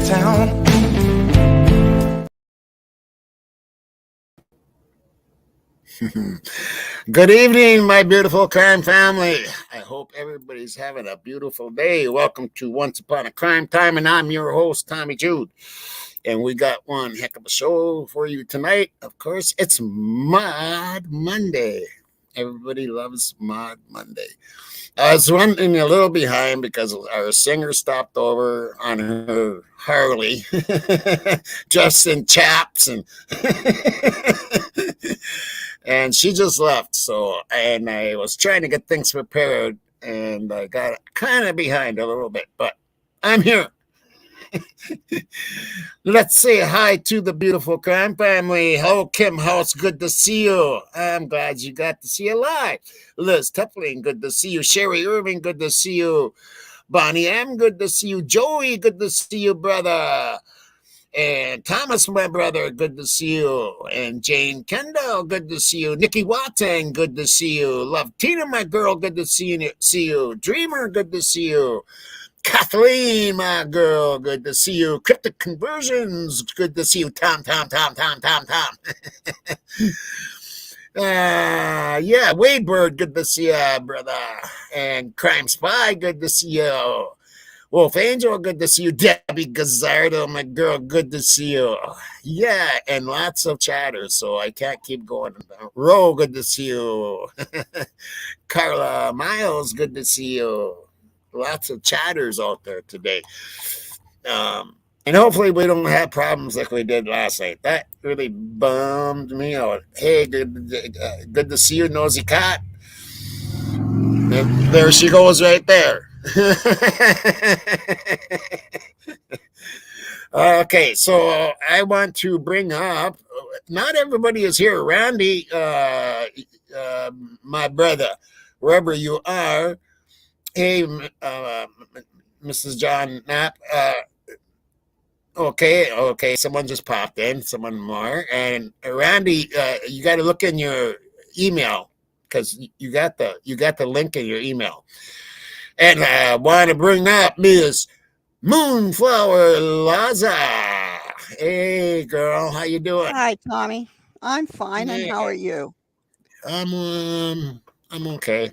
town. Good evening, my beautiful crime family. I hope everybody's having a beautiful day. Welcome to Once Upon a Crime Time, and I'm your host, Tommy Jude. And we got one heck of a show for you tonight. Of course, it's Mod Monday. Everybody loves Mod Monday. I was running a little behind because our singer stopped over on her Harley, just in chaps and and she just left. So, and I was trying to get things prepared, and I got kind of behind a little bit, but I'm here. Let's say hi to the beautiful crime family. Hello, Kim House. Good to see you. I'm glad you got to see you live. Liz Tepling, good to see you. Sherry Irving, good to see you. Bonnie M, good to see you. Joey, good to see you, brother. And Thomas, my brother, good to see you. And Jane Kendall, good to see you. Nikki Watang, good to see you. Love Tina, my girl, good to see you. Dreamer, good to see you. Kathleen, my girl, good to see you. Cryptic Conversions, good to see you. Tom. Yeah, Wade Bird, good to see you, brother. And Crime Spy, good to see you. Wolf Angel, good to see you. Debbie Gazzardo, my girl, good to see you. Yeah, and lots of chatters, so I can't keep going. Ro, good to see you. Carla Miles, good to see you. Lots of chatters out there today. And hopefully we don't have problems like we did last night. That really bummed me out. Hey, good to see you, Nosy Cat. And there she goes right there. Okay, so I want to bring up, not everybody is here. Randy, my brother, wherever you are. Hey, Mrs. John Knapp. Okay, someone just popped in, someone more. And Randy, you got to look in your email because you got the link in your email. And I want to bring up Miss Moonflower Lasa. Hey, girl, how you doing? Hi, Tommy. I'm fine, and Yeah, how are you? I'm okay.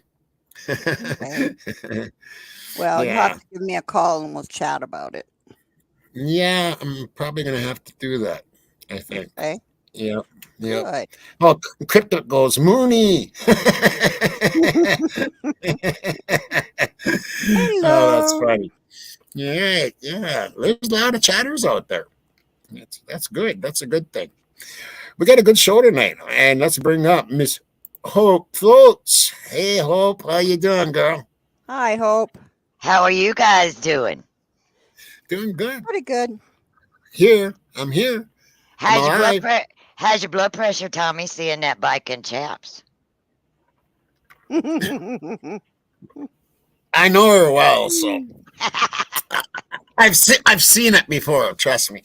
Okay. Well, you have Yeah, to give me a call and we'll chat about it. yeah, I'm probably gonna have to do that. I think. Okay. Yep, yep. Good. Oh, Crypto goes Mooney. Oh, that's Hello. funny. Yeah, yeah. There's a lot of chatters out there. That's good. That's a good thing. We got a good show tonight, and let's bring up Miss Hope Floats. Hey, Hope, how you doing, girl? Hi, Hope. How are you guys doing? Doing good. Pretty good. Here, I'm here. I'm How's your blood alive. pre- How's your blood pressure, Tommy? Seeing that bike in chaps. I know her well, so I've seen it before. Trust me.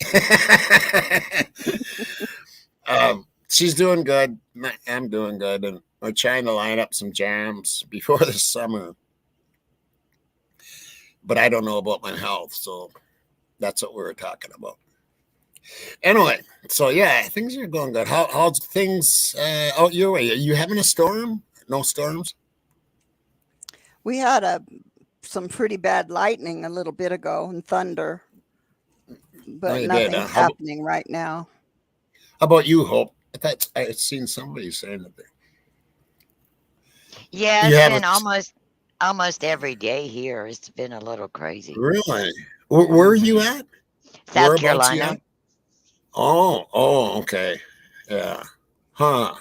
She's doing good. I'm doing good, and we're trying to line up some jams before the summer. But I don't know about my health, so that's what we were talking about. Anyway, so yeah, things are going good. How's things out your way? Are you having a storm? No storms? We had some pretty bad lightning a little bit ago and thunder, No, but you did. nothing's happening right now. How about you, Hope? I thought I had seen somebody saying that. Yeah, You it's have a been almost every day here. It's been a little crazy. really? Where are you hmm at? South Whereabouts you Carolina. at? Okay. Yeah. Huh.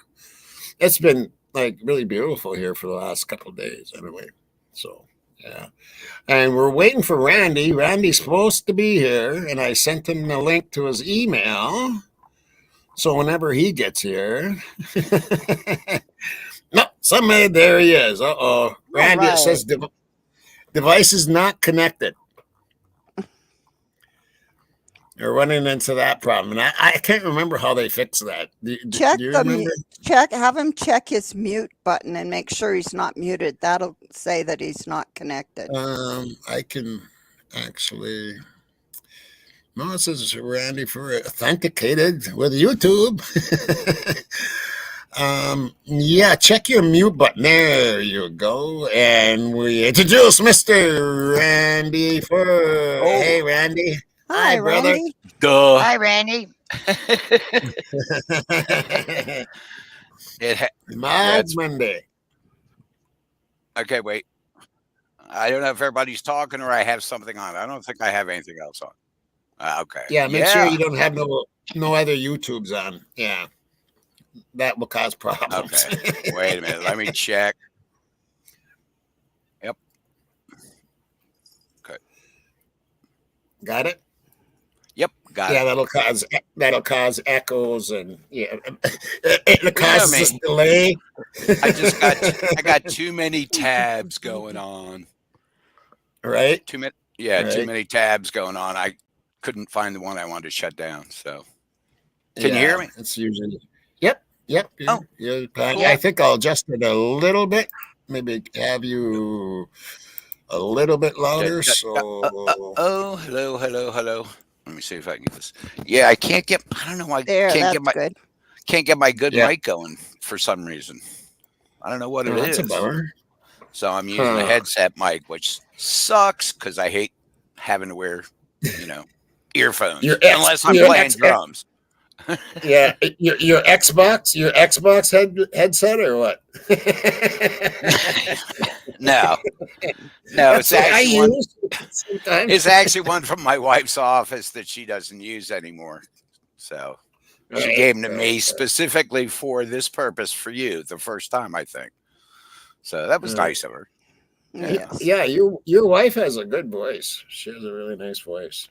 It's been like really beautiful here for the last couple of days, anyway. So yeah. And we're waiting for Randy. Randy's supposed to be here, and I sent him the link to his email. So whenever he gets here, no, somebody there he is. All Randy, it right. says device is not connected. They're running into that problem, and I can't remember how they fixed that. Do you remember? Have him check his mute button and make sure he's not muted. That'll say that he's not connected. I can actually. No, it says Randy Furr authenticated with YouTube. Yeah, check your mute button. There you go. And we introduce Mr. Randy Furr. Oh. Hey, Randy. Hi, brother. Randy. Duh. Hi, Randy. Mod Monday. Okay, wait. I don't know if everybody's talking or I have something on. I don't think I have anything else on. Okay. Yeah, make sure you don't have no other YouTubes on. Yeah. That will cause problems. Okay. Wait a minute. Let me check. Yep. Okay. Got it? Yep. Got Yeah, it. that'll cause echoes and it causes this delay. I got too many tabs going on. Right? Too Right. many tabs going on. I couldn't find the one I wanted to shut down. So can you hear me? It's usually Yep. You're Cool. I think I'll adjust it a little bit. Maybe have you a little bit louder. Oh, hello. Let me see if I can get this. Yeah, I can't get. I don't know why. Good. Can't get my good mic going for some reason. I don't know what it is. That's a bummer. So I'm using a headset mic, which sucks because I hate having to wear, earphones unless I'm playing drums. Yeah, your Xbox headset or what? No, it's actually one from my wife's office that she doesn't use anymore. So she gave them to me specifically for this purpose for you the first time, I think. So that was nice of her. Yeah, your wife has a good voice. She has a really nice voice.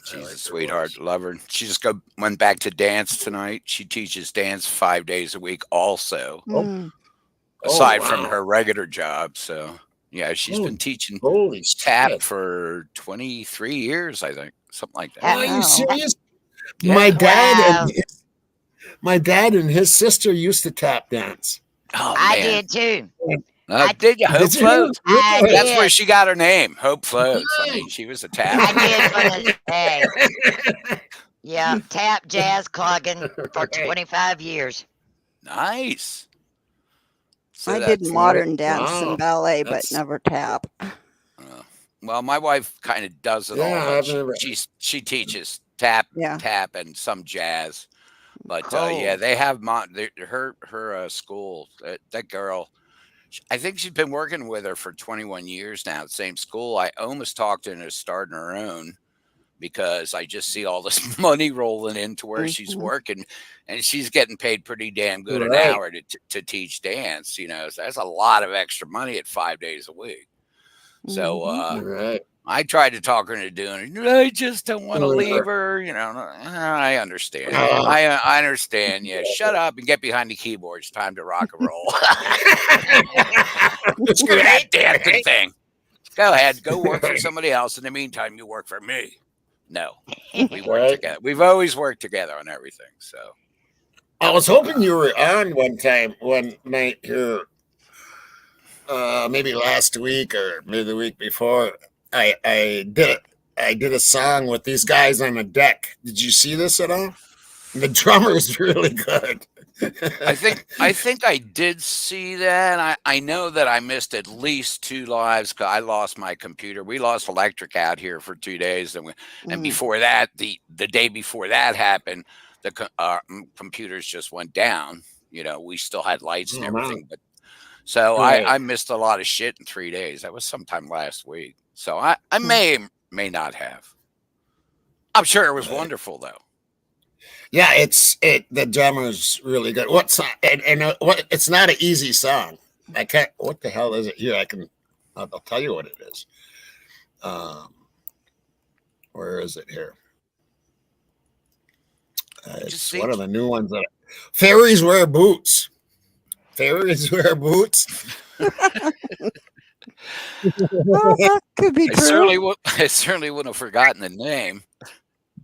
She's a sweetheart. Love her. She just went back to dance tonight. She teaches dance 5 days a week also, aside from her regular job. So, yeah, she's been teaching tap for 23 years, I think. Something like that. Are you serious? Yeah. My dad and his sister used to tap dance. Oh, I did too. Did you? Hope Floats. That's where she got her name. Hope Floats. I mean, she was a tap. I did. Yeah, tap jazz clogging for 25 years. Nice. So I did modern dance and ballet, but never tap. Well, my wife kind of does it all. She teaches tap, and some jazz. But they have her school. That girl. I think she's been working with her for 21 years now, the same school. I almost talked her into starting her own because I just see all this money rolling into where she's working, and she's getting paid pretty damn good an hour to teach dance. So that's a lot of extra money at 5 days a week. So I tried to talk her into doing it. I just don't want to leave her. I understand. I understand. Yeah, shut up and get behind the keyboard. It's time to rock and roll. Screw that dancing thing. Go ahead. Go work for somebody else. In the meantime, you work for me. No, we work together. We've always worked together on everything. So I was hoping you were on one night here. Maybe last week or maybe the week before. I did a song with these guys on the deck. Did you see this at all? The drummer is really good. I think I did see that. I know that I missed at least 2 lives because I lost my computer. We lost electric out here for 2 days, and before that, the day before that happened, the computers just went down. We still had lights and everything, but so I missed a lot of shit in 3 days. That was sometime last week. So I may not have. I'm sure it was wonderful though. Yeah, the drummer's really good. It's not an easy song. I can't. What the hell is it here? I'll tell you what it is. Where is it here? It's one of the new ones. Fairies wear boots. Fairies wear boots. Well, that could be true. I certainly wouldn't have forgotten the name.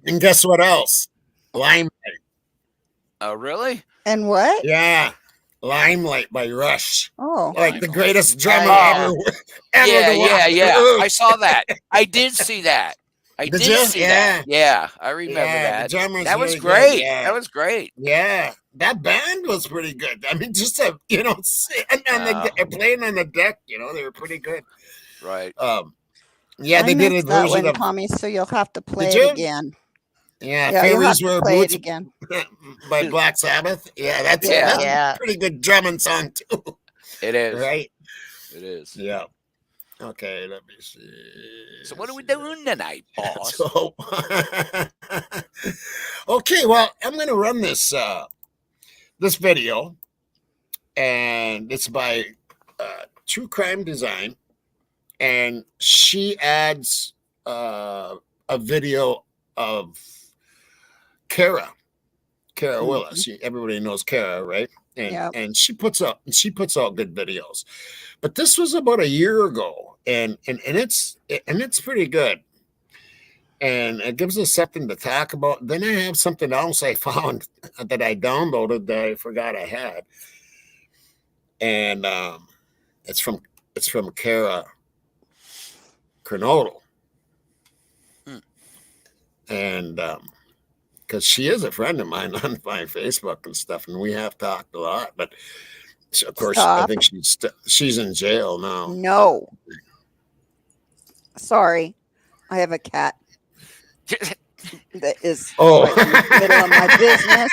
And guess what else? Limelight. Oh, really? And what? Yeah. Limelight by Rush. Oh. Like the greatest drummer ever. Yeah. I saw that. I did see that. I Did did you? see that. Yeah, I remember Yeah, the that. drummer's That was really great. good. Yeah. That was great. Yeah, that band was pretty good. I mean, just and playing on the deck, they were pretty good. Right. Yeah, they did a that version one, of. Tommy, so you'll have to play Did it you? again. Yeah, Yeah, you'll have Fairies to Wear play it Boots again. by Black Sabbath. Yeah, that's Yeah. a pretty good drumming song too. It is. Right? It is. Yeah. Okay, let me see. So what are we doing tonight, boss? So, okay, well, I'm going to run this this video, and it's by True Crime Design, and she adds a video of Kara Willis. Everybody knows Kara, right? And she puts out good videos. But this was about a year ago, and it's pretty good. And it gives us something to talk about. Then I have something else I found that I downloaded that I forgot I had. And it's from Kara Kernodle. And because she is a friend of mine on my Facebook and stuff, and we have talked a lot. But of course, I think she's in jail now. No. Sorry, I have a cat that is right in the middle of my business.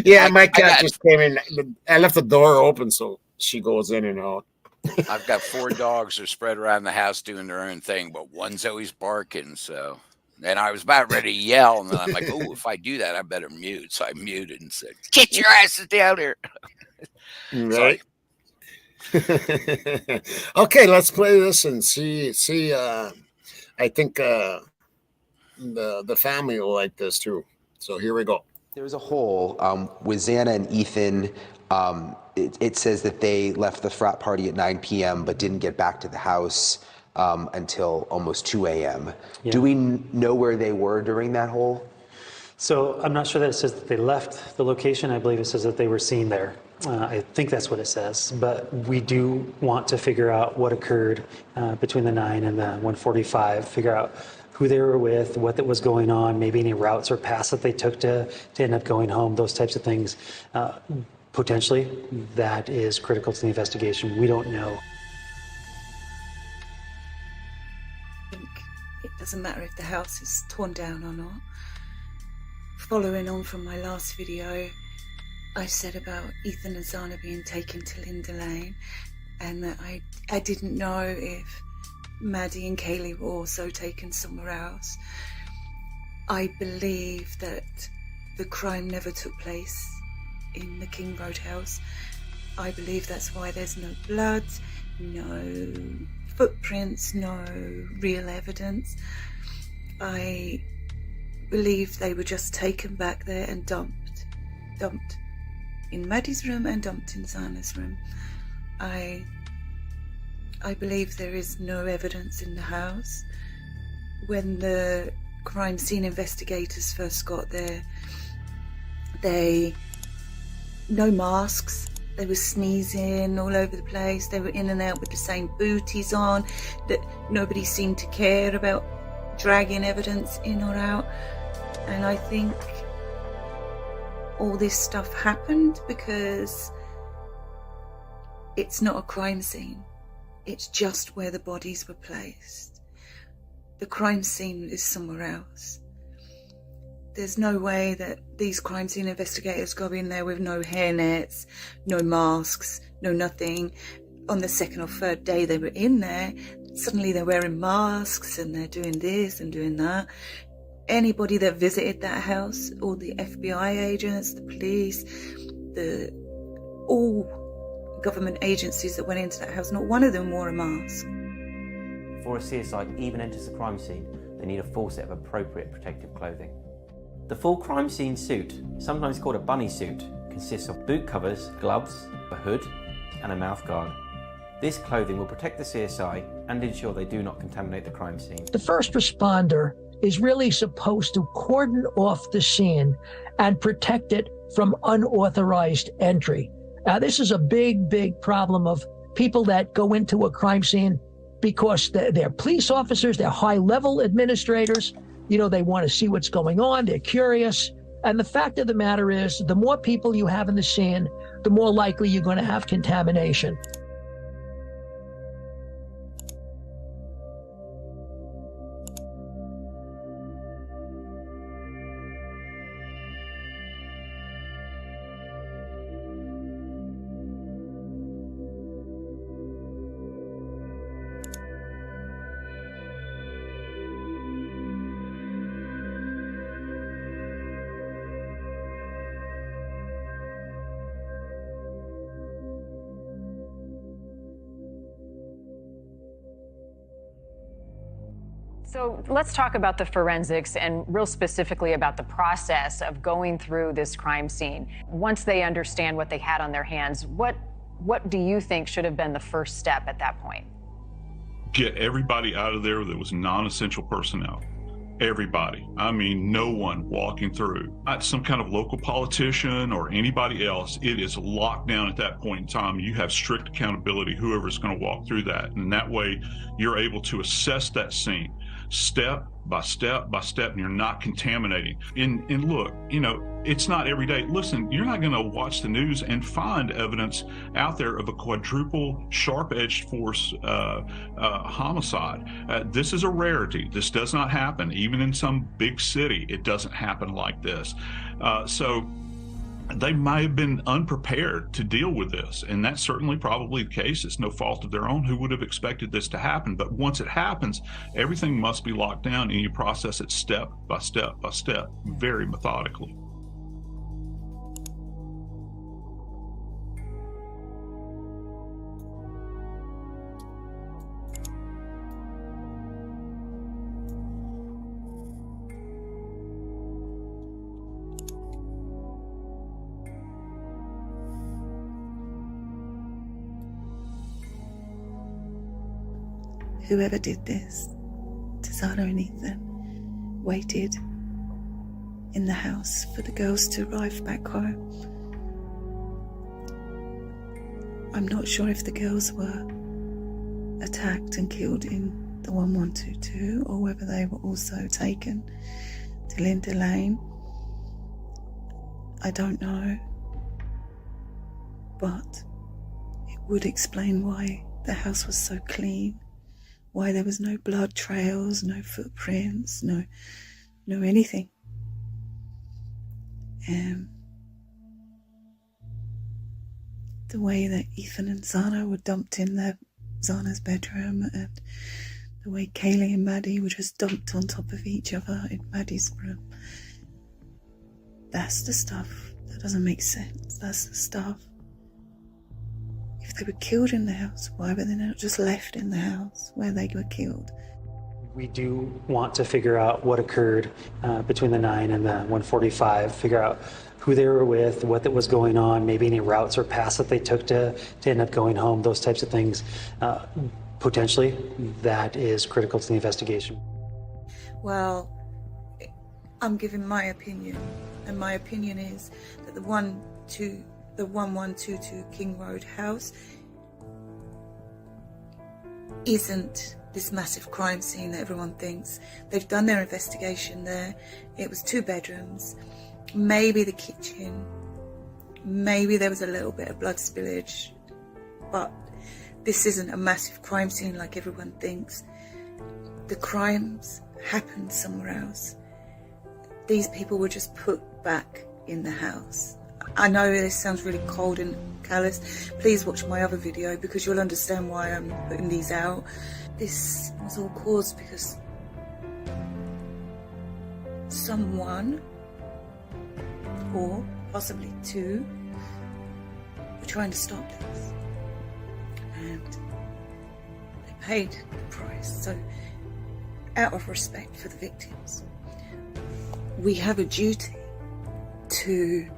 Yeah, my cat just came in. I left the door open so she goes in and out. I've got 4 dogs that are spread around the house doing their own thing, but one's always barking. So, and I was about ready to yell, and then I'm like, "Oh, if I do that, I better mute." So I muted and said, "Get your asses down here!" Right. Okay, let's play this and see. I think the family will like this too. So here we go. There was a hole with Xana and Ethan. It says that they left the frat party at 9 p.m. but didn't get back to the house until almost 2 a.m. Yeah. Do we know where they were during that hole? So I'm not sure that it says that they left the location. I believe it says that they were seen there. I think that's what it says. But we do want to figure out what occurred between the 9 and the 1:45, figure out who they were with, what was going on, maybe any routes or paths that they took to end up going home, those types of things. Potentially, that is critical to the investigation. We don't know. I think it doesn't matter if the house is torn down or not. Following on from my last video, I said about Ethan and Xana being taken to Linda Lane, and that I didn't know if Maddie and Kaylee were also taken somewhere else. I believe that the crime never took place in the King Road house. I believe that's why there's no blood, no footprints, no real evidence. I believe they were just taken back there and dumped in Maddie's room and dumped in Xana's room. I believe there is no evidence in the house. When the crime scene investigators first got there, no masks, they were sneezing all over the place, they were in and out with the same booties on, that nobody seemed to care about dragging evidence in or out. And I think all this stuff happened because it's not a crime scene. It's just where the bodies were placed. The crime scene is somewhere else. There's no way that these crime scene investigators go in there with no hairnets, no masks, no nothing. On the second or third day they were in there, suddenly they're wearing masks and they're doing this and doing that. Anybody that visited that house, all the FBI agents, the police, all government agencies that went into that house, not one of them wore a mask. Before a CSI even enters the crime scene, they need a full set of appropriate protective clothing. The full crime scene suit, sometimes called a bunny suit, consists of boot covers, gloves, a hood, and a mouth guard. This clothing will protect the CSI and ensure they do not contaminate the crime scene. The first responder is really supposed to cordon off the scene and protect it from unauthorized entry. Now, this is a big problem of people that go into a crime scene because they're police officers, they're high-level administrators. You know, they want to see what's going on. They're curious. And the fact of the matter is, the more people you have in the scene, the more likely you're going to have contamination. So let's talk about the forensics and real specifically about the process of going through this crime scene. Once they understand what they had on their hands, what do you think should have been the first step at that point? Get everybody out of there that was non-essential personnel. Everybody. I mean, no one walking through. Not some kind of local politician or anybody else. It is locked down at that point in time. You have strict accountability, whoever's going to walk through that. And that way, you're able to assess that scene step by step by step, and you're not contaminating. And look, you know, it's not every day. Listen, you're not going to watch the news and find evidence out there of a quadruple sharp-edged force homicide. This is a rarity. This does not happen. Even in some big city, it doesn't happen like this. So they might have been unprepared to deal with this, and that's certainly probably the case. It's no fault of their own. Who would have expected this to happen? But once it happens, everything must be locked down, and you process it step by step by step, very methodically. Whoever did this to Zana and Ethan waited in the house for the girls to arrive back home. I'm not sure if the girls were attacked and killed in the 1122 or whether they were also taken to Linda Lane. I don't know, but it would explain why the house was so clean. Why there was no blood trails, no footprints, no anything. The way that Ethan and Zana were dumped in Zana's bedroom, and the way Kaylee and Maddie were just dumped on top of each other in Maddie's room. That's the stuff that doesn't make sense. That's the stuff. If they were killed in the house, why were they not just left in the house where they were killed? We do want to figure out what occurred between the 9 and the 145, figure out who they were with, what was going on, maybe any routes or paths that they took to end up going home, those types of things. Potentially, that is critical to the investigation. Well, I'm giving my opinion, and my opinion is that the 1122 King Road house isn't this massive crime scene that everyone thinks. They've done their investigation there. It was 2 bedrooms, maybe the kitchen, maybe there was a little bit of blood spillage, but this isn't a massive crime scene like everyone thinks. The crimes happened somewhere else. These people were just put back in the house. I know this sounds really cold and callous. Please watch my other video because you'll understand why I'm putting these out. This was all caused because someone, or possibly 2, were trying to stop this. And they paid the price. So, out of respect for the victims, we have a duty to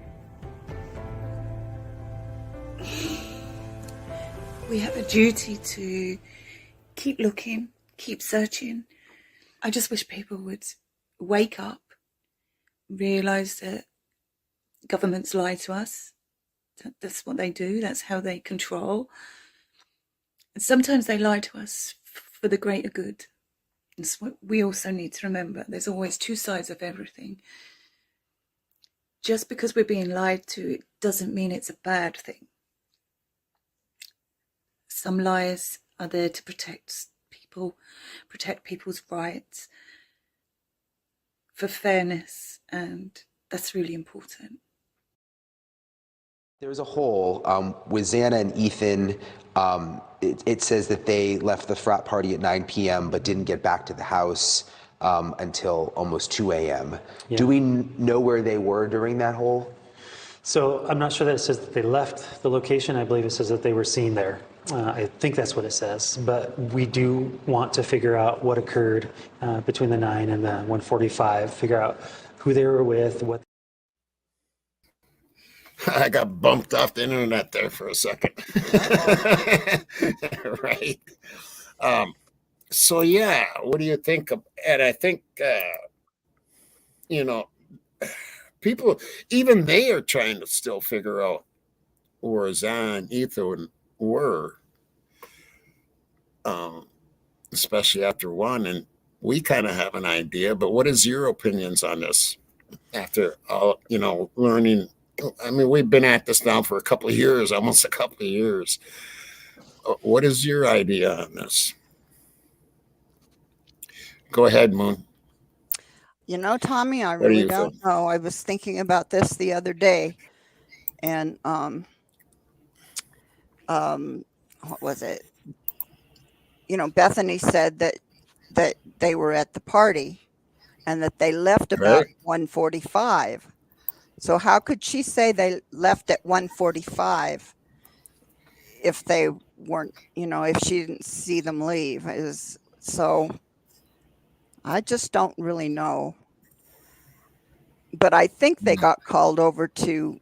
keep looking, keep searching. I just wish people would wake up, realise that governments lie to us. That's what they do. That's how they control. And sometimes they lie to us for the greater good. That's what we also need to remember. There's always two sides of everything. Just because we're being lied to, it doesn't mean it's a bad thing. Some lies are there to protect people, protect people's rights, for fairness, and that's really important. There was a hole with Xana and Ethan. It says that they left the frat party at 9 p.m. but didn't get back to the house until almost 2 a.m. Yeah. Do we know where they were during that hole? So I'm not sure that it says that they left the location. I believe it says that they were seen there. I think that's what it says. But we do want to figure out what occurred between the 9 and the 1:45. Figure out who they were with, what. I got bumped off the internet there for a second. Right. So yeah, what do you think of? And I think people, even they are trying to still figure out where Xana and Ethan were, especially after one. And we kind of have an idea, but what is your opinions on this? After all, learning. I mean, we've been at this now for a couple of years, almost a couple of years. What is your idea on this? Go ahead, Moon. Tommy, I really don't know. I was thinking about this the other day, and what was it? Bethany said that they were at the party and that they left about 1:45. So how could she say they left at 1:45 if they weren't, if she didn't see them leave? So I just don't really know. But I think they got called over to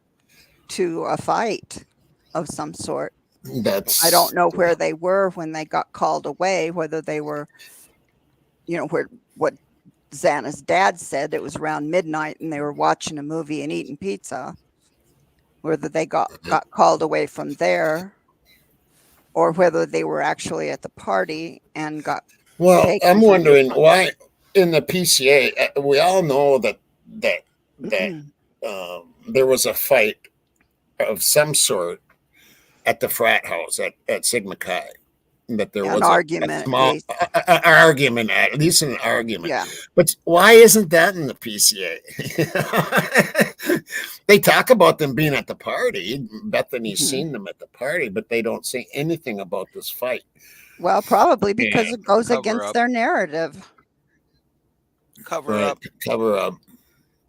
a fight of some sort. I don't know where they were when they got called away, whether they were, what Xana's dad said, it was around midnight and they were watching a movie and eating pizza, whether they got called away from there or whether they were actually at the party and got I'm wondering why in the PCA, we all know that there was a fight of some sort at the frat house at Sigma Chi. That there was an argument, argument, at least an argument. Yeah. But why isn't that in the PCA? They talk about them being at the party. Bethany's seen them at the party, but they don't say anything about this fight. Well, probably because it goes against their narrative. Cover up.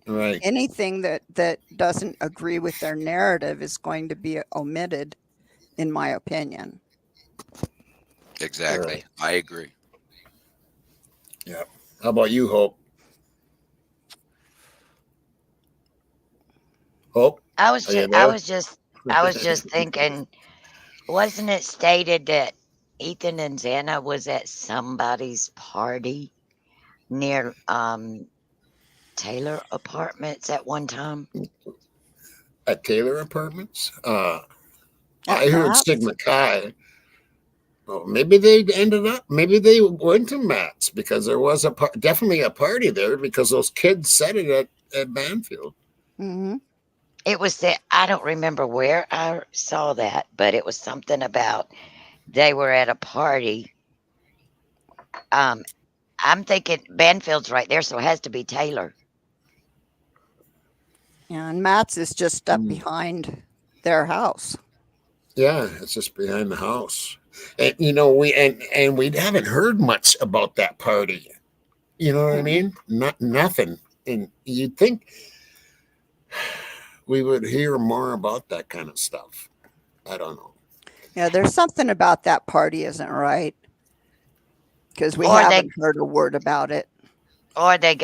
Right. Anything that doesn't agree with their narrative is going to be omitted, in my opinion. Exactly. I agree. Yeah. How about you, Hope? Hope? I was just thinking, wasn't it stated that Ethan and Xana was at somebody's party near Taylor Apartments at one time? At Taylor Apartments? I heard Sigma Chi. Oh, maybe they ended up. Maybe they went to Matt's because there was definitely a party there because those kids said it at Banfield. Mm-hmm. It was that I don't remember where I saw that, but it was something about they were at a party. I'm thinking Banfield's right there, so it has to be Taylor. Yeah, and Matt's is just up behind their house. Yeah, it's just behind the house. And we haven't heard much about that party. You know what I mean? Nothing. And you'd think we would hear more about that kind of stuff. I don't know. Yeah, there's something about that party isn't right. Because we haven't heard a word about it. Or they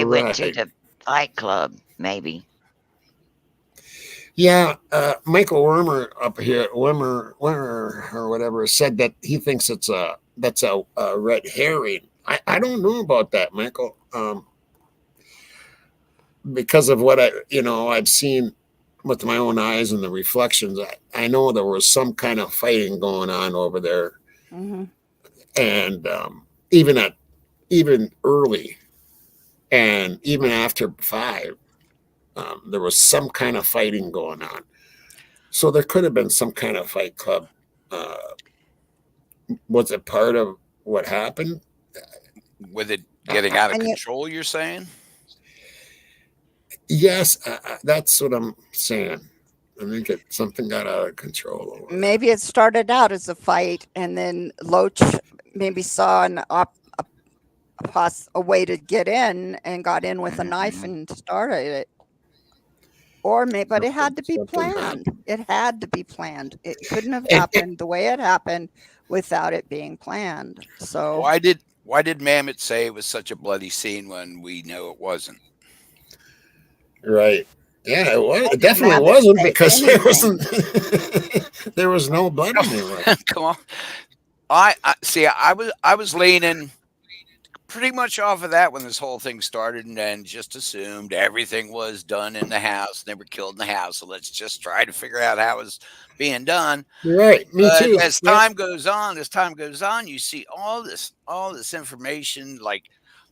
went to the fight club, maybe. Yeah, Michael Wormer up here, Wormer or whatever, said that he thinks that's a red herring. I don't know about that, Michael, because of what I've seen with my own eyes and the reflections. I know there was some kind of fighting going on over there. Mm-hmm. And even early, and even after 5, there was some kind of fighting going on. So there could have been some kind of fight club. Was it part of what happened? With it getting out of control, you're saying? Yes, that's what I'm saying. I think something got out of control. Maybe it started out as a fight, and then Loach maybe saw a way to get in and got in with a knife and started it. Or maybe, but it had to be planned. It had to be planned. It couldn't have happened the way it happened without it being planned. So why did Mamet say it was such a bloody scene when we know it wasn't? Right. Yeah, it was. It definitely wasn't, because there wasn't. There was no blood anywhere. Come on. I see. I was leaning pretty much off of that when this whole thing started, and then just assumed everything was done in the house. They were killed in the house, so let's just try to figure out how it was being done. Right. Me too. As time goes on, you see all this information, like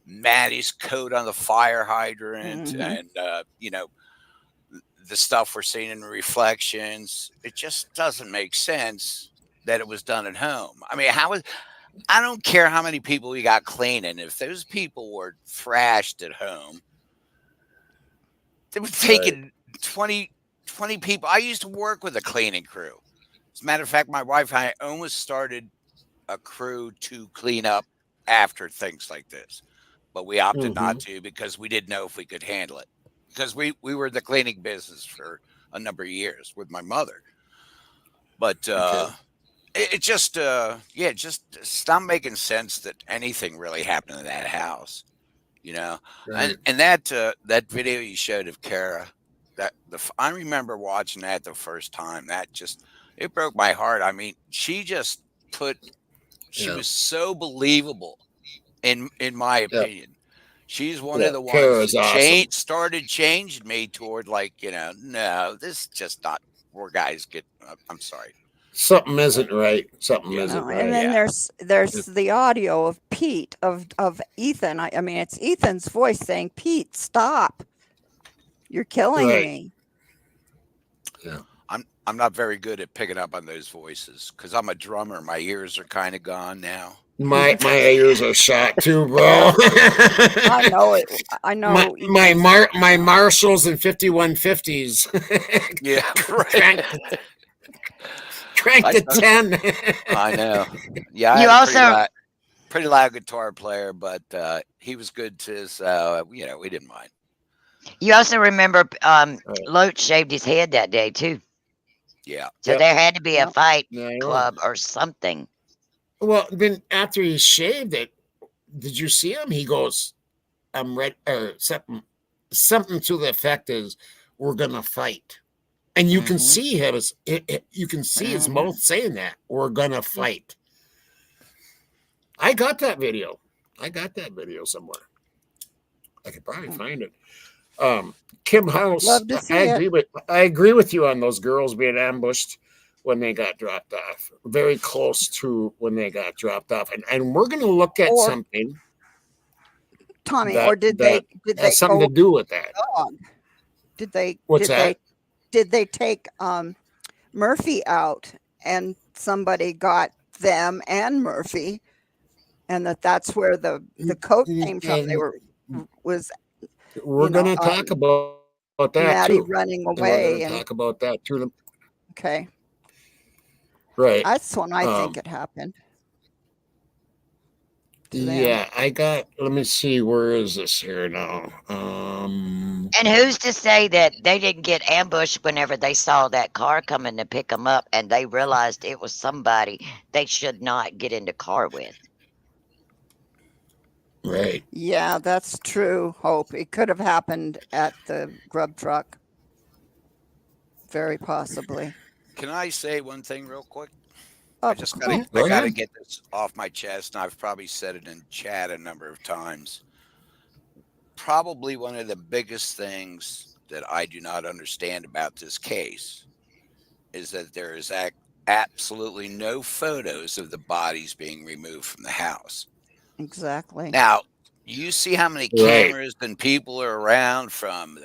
Maddie's coat on the fire hydrant, and the stuff we're seeing in the reflections. It just doesn't make sense that it was done at home. I mean, I don't care how many people we got cleaning. If those people were thrashed at home, they were taking 20 people. I used to work with a cleaning crew. As a matter of fact, my wife and I almost started a crew to clean up after things like this, but we opted not to because we didn't know if we could handle it. Because we were in the cleaning business for a number of years with my mother. But it just just stopped making sense that anything really happened in that house, Right. And that video you showed of Kara, I remember watching that the first time. It broke my heart. I mean, she was so believable in my opinion. She's one of the ones that started changing me toward, like, no, this is just not where guys get. I'm sorry. Something isn't right. Something isn't right. And then there's the audio of Pete, of Ethan. I mean, it's Ethan's voice saying, "Pete, stop. You're killing me." Yeah. I'm not very good at picking up on those voices because I'm a drummer. My ears are kind of gone now. My ears are shot too, bro. I know it. I know my Marshalls and 5150s. Yeah, right. Crank to 10. I know. Yeah, you also pretty loud guitar player, but he was good too. So we didn't mind. You also remember Loach shaved his head that day too. Yeah. So there had to be a fight club or something. Well, then after he shaved it, did you see him? He goes, "I'm ready," or something to the effect is, "We're gonna fight," and you can see him. You can see his mouth saying that, "We're gonna fight." I got that video. Somewhere. I could probably find it. Kim House. Love to see I agree with you on those girls being ambushed when they got dropped off. Very close to when they got dropped off, and we're going to look at something, Tommy. Or did they has something to do with that? Did they? What's that? Did they take Murphy out, and somebody got them and Murphy, and that's where the coat came from? We're going to talk about that Maddie too. running away and talk about that too. Okay. Right. That's when I think it happened. Yeah, let me see, where is this here now? And who's to say that they didn't get ambushed whenever they saw that car coming to pick them up and they realized it was somebody they should not get in the car with? Right. Yeah, that's true, Hope. It could have happened at the grub truck. Very possibly. Can I say one thing real quick? I got to get this off my chest, and I've probably said it in chat a number of times. Probably one of the biggest things that I do not understand about this case is that there is absolutely no photos of the bodies being removed from the house. Exactly. Now, you see how many cameras and people are around from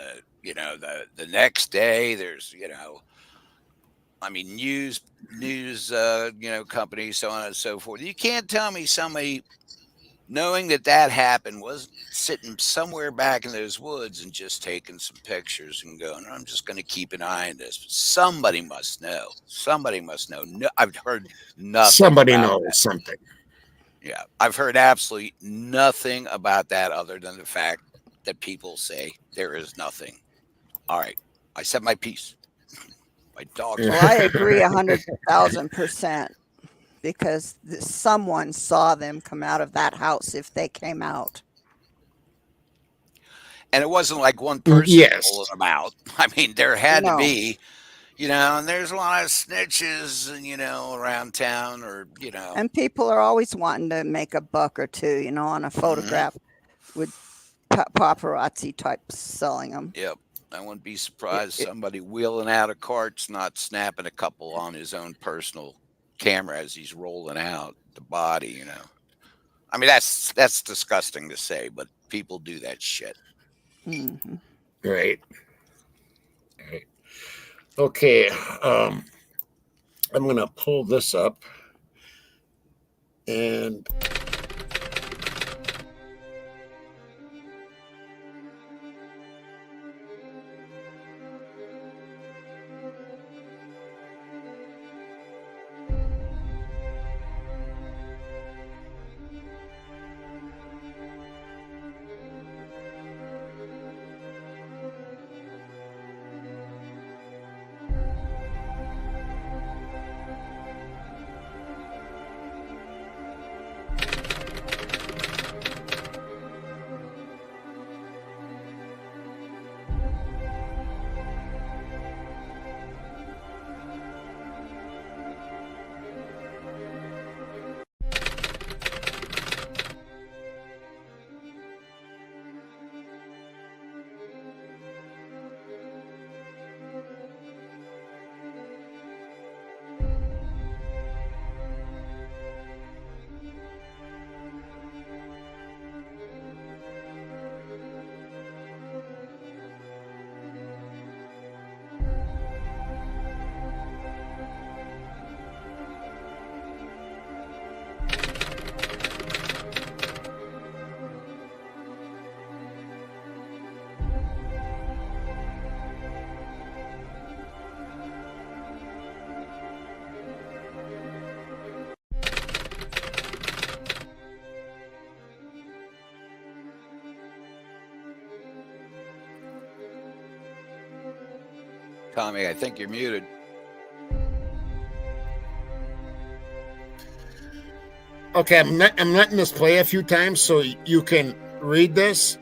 the next day. There's, I mean, news, companies, so on and so forth. You can't tell me somebody knowing that happened was sitting somewhere back in those woods and just taking some pictures and going, I'm just going to keep an eye on this. Somebody must know. Somebody must know. No, I've heard nothing. Somebody knows something. Yeah, I've heard absolutely nothing about that other than the fact that people say there is nothing. All right, I said my piece. My dog's. Well, I agree 100,000% because someone saw them come out of that house if they came out. And it wasn't like one person pulling them out. I mean, there had to be, and there's a lot of snitches, around town or. And people are always wanting to make a buck or two, on a photograph with paparazzi types selling them. Yep. I wouldn't be surprised somebody wheeling out a cart's not snapping a couple on his own personal camera as he's rolling out the body, I mean, that's disgusting to say, but people do that shit. Mm-hmm. Right. Okay. I'm going to pull this up and Tommy, I think you're muted. Okay, I'm letting this play a few times so you can read this.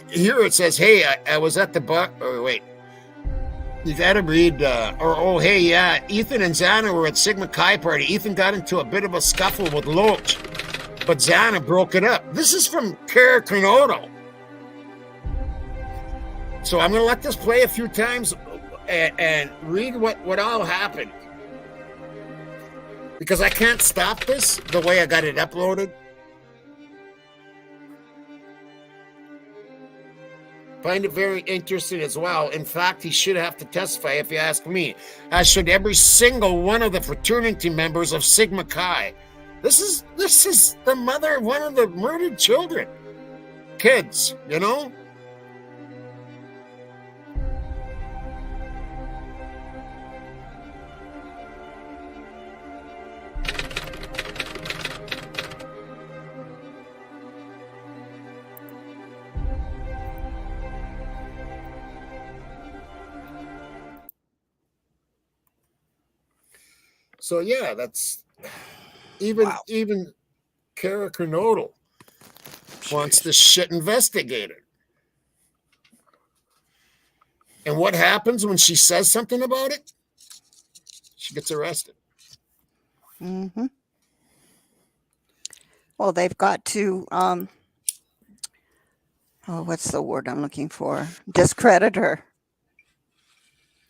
Here it says, hey, I was at the bar. Oh, wait. You got to read, hey, yeah, Ethan and Zana were at Sigma Chi party. Ethan got into a bit of a scuffle with Loach, but Zana broke it up. This is from Kara Cronoto. So I'm going to let this play a few times and read what all happened. Because I can't stop this the way I got it uploaded. Find it very interesting as well. In fact, he should have to testify if you ask me, as should every single one of the fraternity members of Sigma Chi. This is the mother of one of the murdered children. Kids, So yeah, that's even Kara Cronoto wants this shit investigated. And what happens when she says something about it? She gets arrested. Mm-hmm. Well, they've got to what's the word I'm looking for? Discredit her.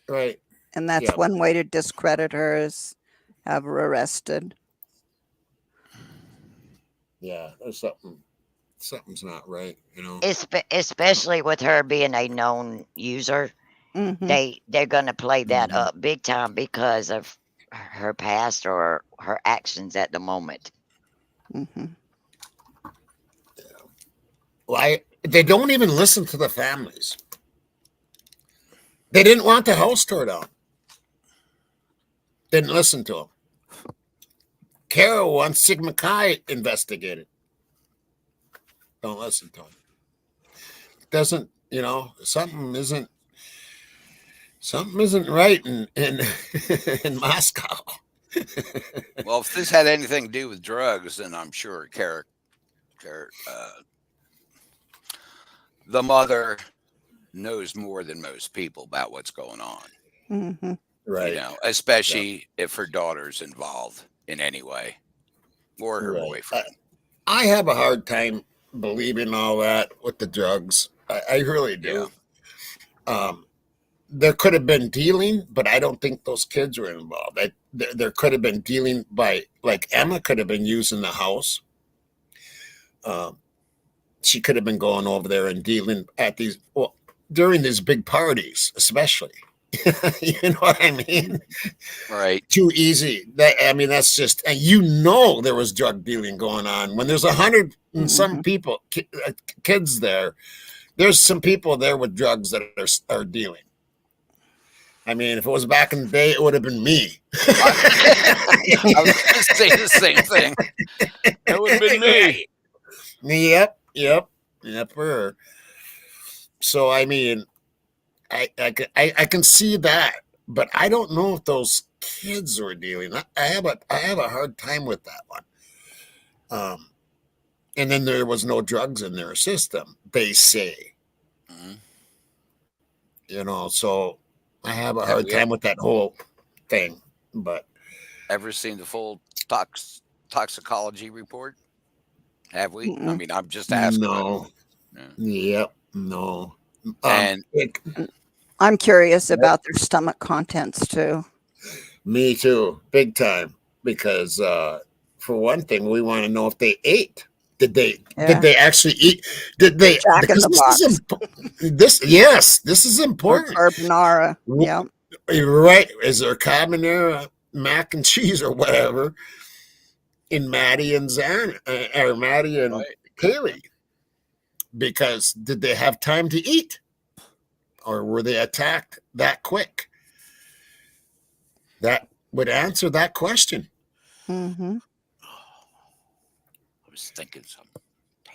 Right. And that's one way to discredit her is have her arrested. Yeah, there's something's not right, you know. Especially with her being a known user, they're gonna play that up big time because of her past or her actions at the moment. Why they don't even listen to the families. They didn't want the house tore down. Didn't listen to them. Carol wants Sigma Chi investigated. Don't listen to him. Doesn't, you know, something isn't right in in Moscow. Well, if this had anything to do with drugs, then I'm sure the mother knows more than most people about what's going on. Right. You know, especially if her daughter's involved in any way, or her boyfriend. I have a hard time believing all that with the drugs. I really do. Yeah. There could have been dealing, but I don't think those kids were involved. There could have been dealing by, like Emma could have been using the house. She could have been going over there and dealing at these, well, during these big parties, especially. You know what I mean? Right. Too easy. That's just, and you know there was drug dealing going on. When there's 100 and some people, kids there, there's some people there with drugs that are dealing. I mean, if it was back in the day, it would have been me. I was going to say the same thing. It would have been me. Yep. Furr. So, I mean, I can see that, but I don't know if those kids were dealing. I have a hard time with that one. And then there was no drugs in their system, they say. You know, so I have a hard time with that whole thing. But ever seen the full toxicology report? Have we? I mean, I'm just asking. No. Yep. No. And I'm curious about their stomach contents too. Me too, big time. Because for one thing, we want to know if they ate. Did they actually eat? Did they? Jack in the Box. This is important. Or carbonara. Yeah. Right. Is there carbonara, mac and cheese, or whatever in Maddie and Zan or Maddie and Kaylee? Because did they have time to eat? Or were they attacked that quick? That would answer that question. I was thinking something. Damn.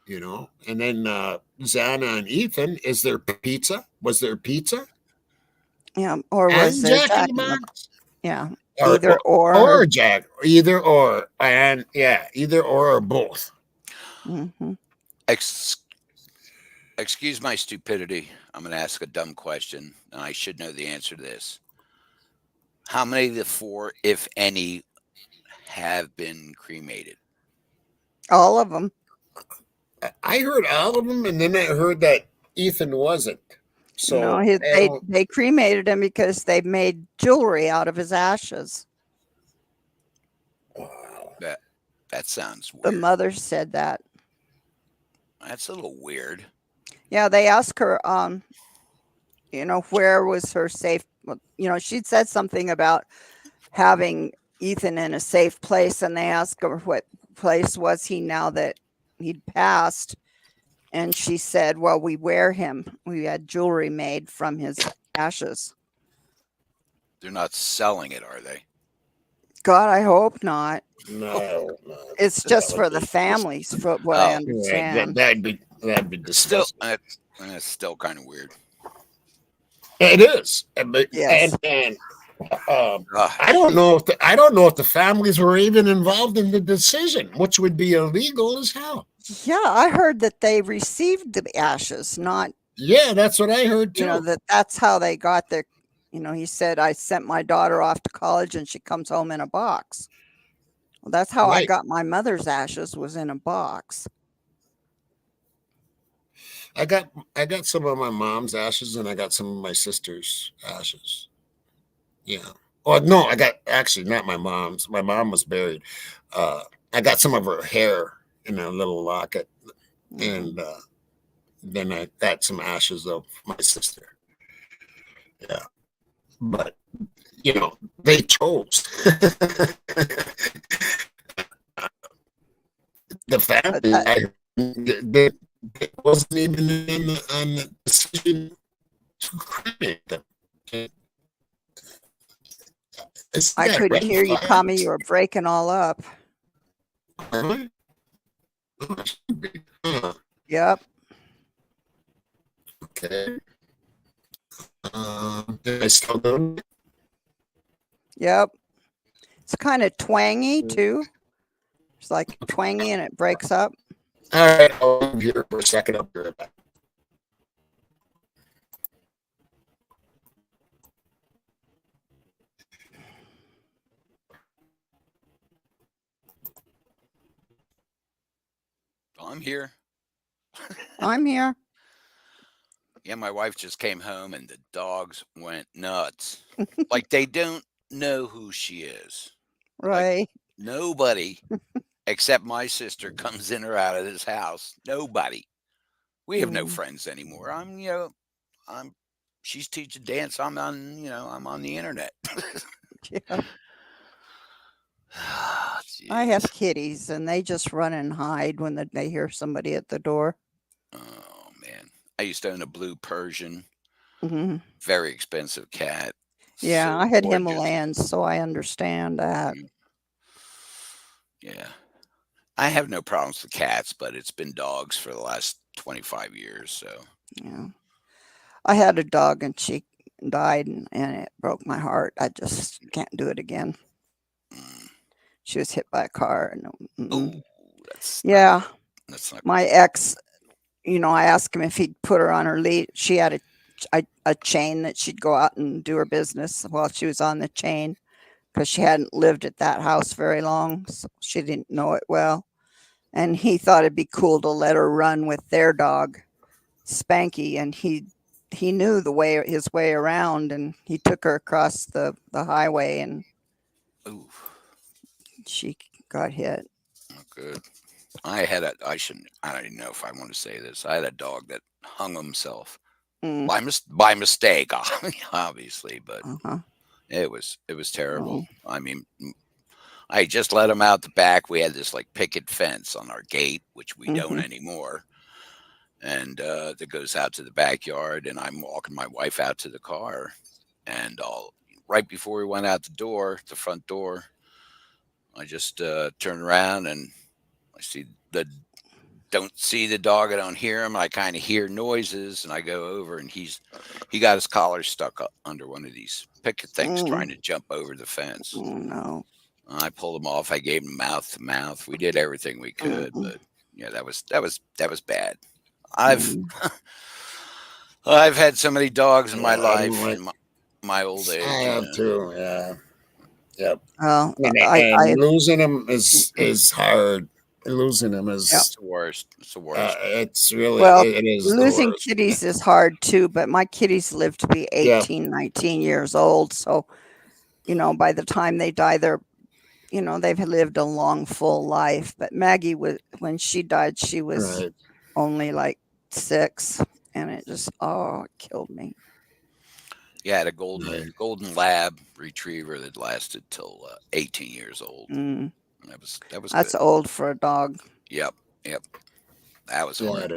You know, and then Xana and Ethan, is there pizza? Was there pizza? Yeah, or was there Jack in the Box? Yeah, either or Jack, either or, and either or both. Excuse my stupidity. I'm going to ask a dumb question, and I should know the answer to this. How many of the 4, if any, have been cremated? All of them. I heard all of them, and then I heard that Ethan wasn't. So no, they cremated him because they made jewelry out of his ashes. Wow. That sounds weird. The mother said that. That's a little weird. Yeah, they asked her, where was her safe? She'd said something about having Ethan in a safe place, and they asked her what place was he now that he'd passed. And she said, well, we wear him. We had jewelry made from his ashes. They're not selling it, are they? God, I hope not. No. It's just for the families, for what I understand. That'd be disgusting. It's still kind of weird. It is. Yes. And I don't know if the families were even involved in the decision, which would be illegal as hell. Yeah, I heard that they received the ashes, not. Yeah, that's what I heard too. That's how they got their. He said, I sent my daughter off to college and she comes home in a box. Well, that's how I got my mother's ashes, was in a box. I got some of my mom's ashes, and I got some of my sister's ashes. Yeah, Oh no, I got actually not my mom's. My mom was buried. I got some of her hair in a little locket, and then I got some ashes of my sister. Yeah, but you know they chose the family. They wasn't even on the decision to cremate them. I couldn't hear you, Tommy. You were breaking all up. Yep. Okay. Did I still go? Yep. It's kind of twangy too. It's like twangy and it breaks up. All right, I'll leave here for a second. I'll be right back. I'm here. I'm here. Yeah, my wife just came home and the dogs went nuts. Like they don't know who she is. Right. Like, nobody except my sister comes in or out of this house. Nobody. We have no friends anymore. She's teaching dance. I'm on the internet. Yeah. I have kitties and they just run and hide when they hear somebody at the door. Oh man. I used to own a blue Persian. Very expensive cat. Yeah, so I had gorgeous. Himalayans, so I understand that. Yeah. I have no problems with cats, but it's been dogs for the last 25 years. So yeah, I had a dog and she died, and it broke my heart. I just can't do it again. She was hit by a car, and yeah, that's not my ex. I asked him if he'd put her on her lead. She had a chain that she'd go out and do her business while she was on the chain, because she hadn't lived at that house very long, so she didn't know it well. And he thought it'd be cool to let her run with their dog, Spanky, and he knew his way around, and he took her across the highway, and she got hit. Oh, good. I don't even know if I want to say this. I had a dog that hung himself by mistake, obviously, but it was terrible. I mean, I just let him out the back. We had this like picket fence on our gate, which we don't anymore. And that goes out to the backyard, and I'm walking my wife out to the car, and right before we went out the front door, I just turn around and I don't see the dog. I don't hear him. I kind of hear noises, and I go over, and he got his collar stuck up under one of these picket things, trying to jump over the fence. Oh no! I pulled him off. I gave him mouth to mouth. We did everything we could, but yeah, that was bad. I've had so many dogs in my life in my old age. I have too. Yeah. Yep. Well, and losing them is hard. Losing them is the worst. It's the worst. It's really it is. Losing kitties is hard too, but my kitties live to be 18, 19 years old. So, by the time they die, they've lived a long, full life. But Maggie when she died, she was only like 6, and it just it killed me. Yeah, I had a golden lab retriever that lasted till 18 years old. That's good. Old for a dog. Yep. That was hard.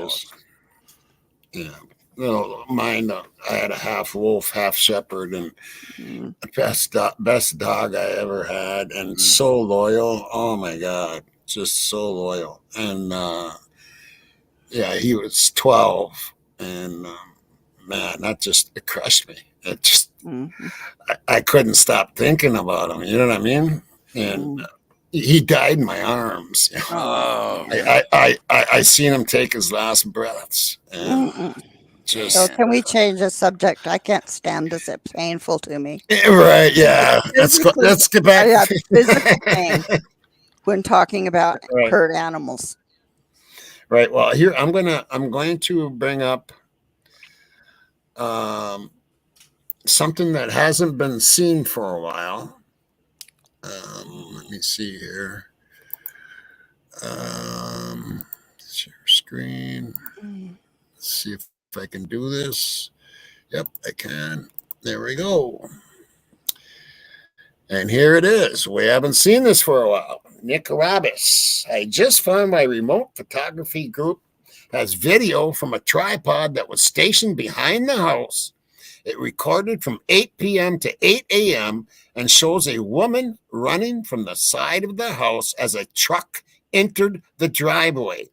Yeah. Well, mine, I had a half wolf, half shepherd, and the best dog I ever had, and so loyal. Oh my God, just so loyal. And he was 12, and man, it crushed me. It just I couldn't stop thinking about him. You know what I mean? And he died in my arms. Oh, I seen him take his last breaths. And so can we change the subject? I can't stand this. It's painful to me. Right? Yeah. Let's get back. I have physical pain when talking about hurt animals. Right. Well, here I'm going to bring up something that hasn't been seen for a while. Let me see here. Share screen. Let's see if I can do this. Yep, I can. There we go. And here it is. We haven't seen this for a while. Nick Rabis. I just found my remote photography group has video from a tripod that was stationed behind the house. It recorded from 8 p.m. to 8 a.m. and shows a woman running from the side of the house as a truck entered the driveway.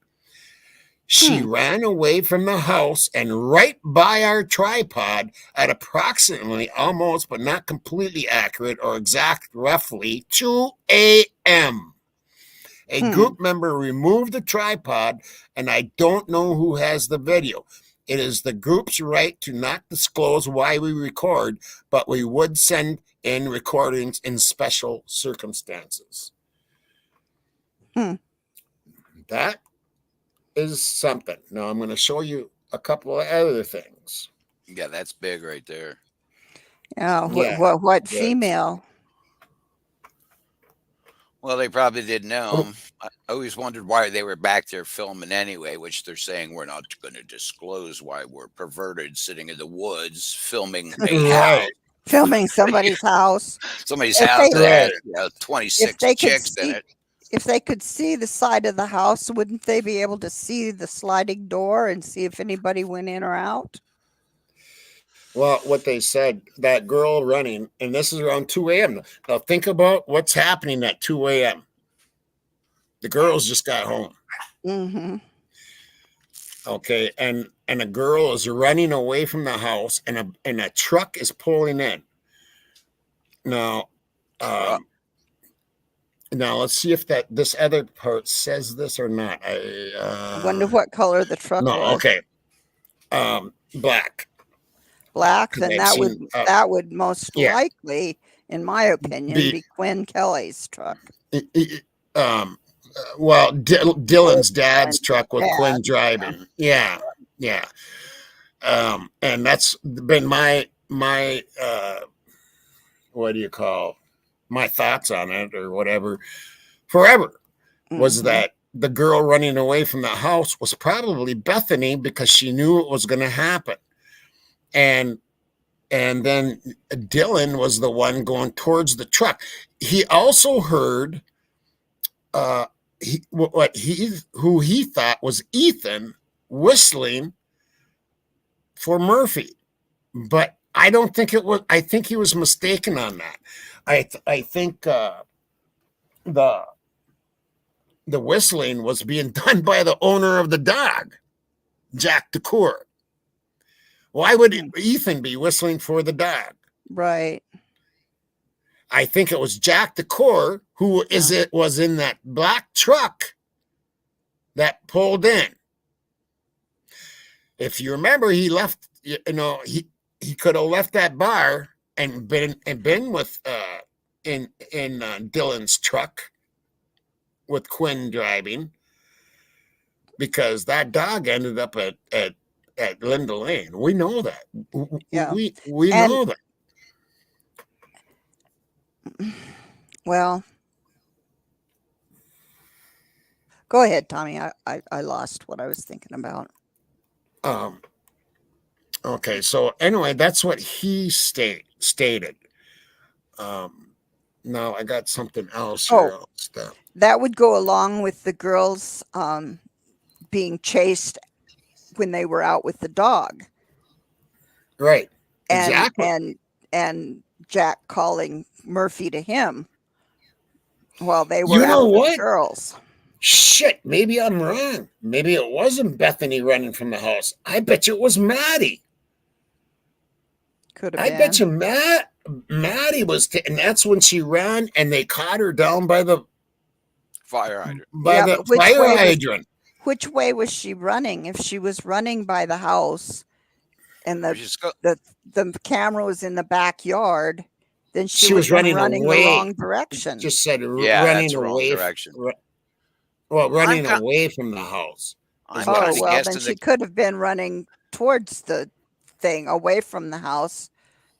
She ran away from the house and right by our tripod at approximately, almost but not completely accurate or exact, roughly 2 a.m. A group member removed the tripod, and I don't know who has the video. It is the group's right to not disclose why we record, but we would send in recordings in special circumstances. That is something. Now I'm going to show you a couple of other things. Yeah, that's big right there. What female? Well, they probably didn't know. I always wondered why they were back there filming anyway, which they're saying we're not going to disclose why we're perverted sitting in the woods filming a house. Filming somebody's house. Somebody's house that had 26 chicks in it. If they could see the side of the house, wouldn't they be able to see the sliding door and see if anybody went in or out? Well, what they said, that girl running, and this is around 2 a.m. Now think about what's happening at 2 a.m. The girls just got home. Okay, and a girl is running away from the house, and a truck is pulling in. Now, now let's see if this other part says this or not. I wonder what color the truck was. Okay, black. Black, then that would most likely, in my opinion, be Quinn Kelly's truck. Well, Dylan's dad's truck with Quinn driving. Yeah. And that's been my what do you call my thoughts on it or whatever forever was that the girl running away from the house was probably Bethany because she knew it was going to happen. And then Dylan was the one going towards the truck. He also heard who he thought was Ethan whistling for Murphy, but I don't think it was. I think he was mistaken on that. I think the whistling was being done by the owner of the dog, Jack DeCour. Why would Ethan be whistling for the dog? Right. I think it was Jack DeCour who was in that black truck that pulled in. If you remember, he left. He could have left that bar and been with in Dylan's truck with Quinn driving, because that dog ended up at Linda Lane. We know that. We know that. Well, go ahead, Tommy. I lost what I was thinking about. Okay, so anyway, that's what he stated. Now I got something else here. That would go along with the girls being chased when they were out with the dog. Right. And, exactly. And Jack calling Murphy to him while they were out with the girls. Shit, maybe I'm wrong. Maybe it wasn't Bethany running from the house. I bet you it was Maddie. Could have been. I bet you Maddie was, and that's when she ran, and they caught her down by the fire hydrant. Fire hydrant. Which way was she running? If she was running by the house, and the camera was in the backyard, then she was running away. The wrong direction. Just said running away. Direction. Running away from the house. Then she could have been running towards the thing, away from the house,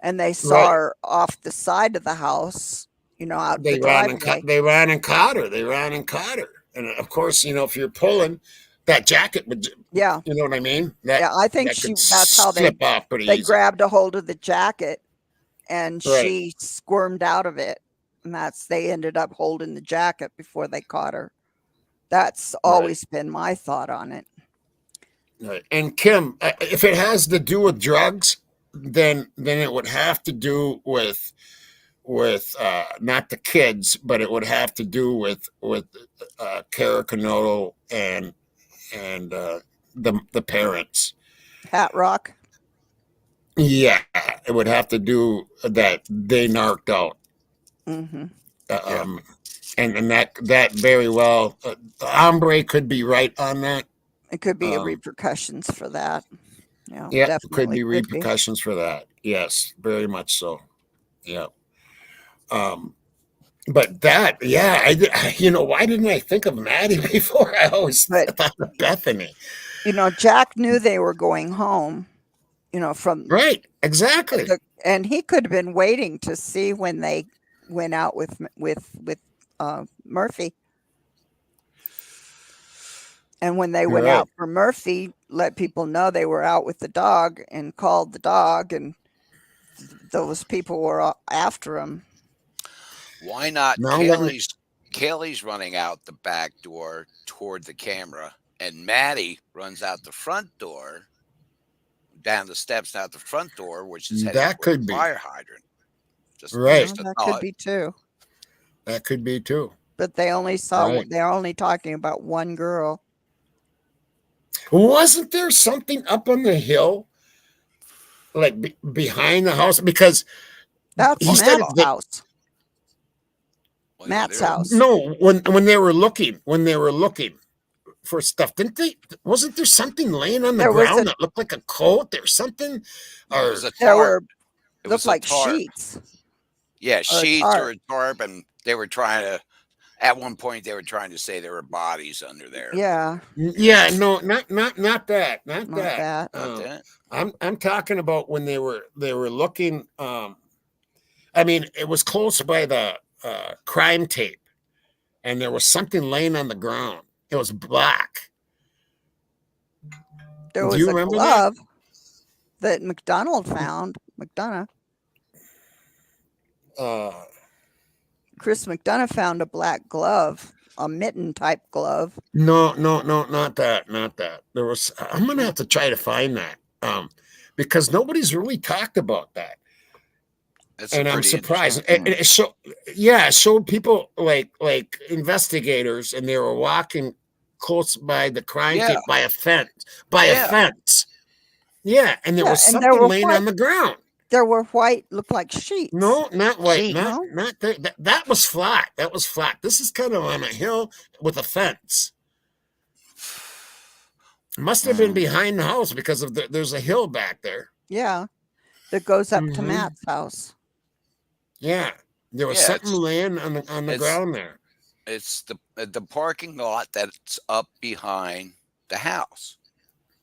and they saw her off the side of the house, out the driveway. They ran and caught her. And of course, if you're pulling, that jacket would, you know what I mean? I think that's how they grabbed a hold of the jacket, and she squirmed out of it. And they ended up holding the jacket before they caught her. That's always been my thought on it. Right. And Kim, if it has to do with drugs, then it would have to do with not the kids, but it would have to do with Caracanoto and the parents. Hat Rock. Yeah, it would have to do that they narked out. Mm-hmm. And that very well, Hombre could be right on that. It could be repercussions for that. Yeah, it could be repercussions for that. Yes, very much so. Yeah. But that, why didn't I think of Maddie before? I always thought of Bethany. Jack knew they were going home, from. Right, exactly. And he could have been waiting to see when they went out with Murphy. And when they went out for Murphy, let people know they were out with the dog and called the dog, and those people were after him. Why not? Kaylee's running out the back door toward the camera, and Maddie runs out the front door, down the steps out the front door, which is headed toward the fire hydrant. That could be too. That could be too. But they only saw. They're only talking about one girl. Wasn't there something up on the hill, like behind the house? Because that's Matt's house. Matt's house. No, when they were looking for stuff, didn't they? Wasn't there something laying on the ground that looked like a coat or something? Or it was a tarp. It looked like sheets. Yeah, sheets or a tarp, and they were trying to. At one point, they were trying to say there were bodies under there. Yeah. Yeah. No, not that. Not that. I'm talking about when they were looking. I mean, it was close by the crime tape, and there was something laying on the ground. It was black. There was a glove that McDonald found. Chris McDonough found a black glove, a mitten type glove. No, not that. There was. I'm gonna have to try to find that, because nobody's really talked about that. And I'm surprised. It showed people like investigators, and they were walking close by the crime tape by a fence. A fence. Yeah, and there was something laying on the ground. There were white, looked like sheets. No, not white. Not that was flat. That was flat. This is kind of on a hill with a fence. It must have been behind the house because of there's a hill back there. Yeah, that goes up to Matt's house. Yeah, there was something laying on the ground there. It's the parking lot that's up behind the house.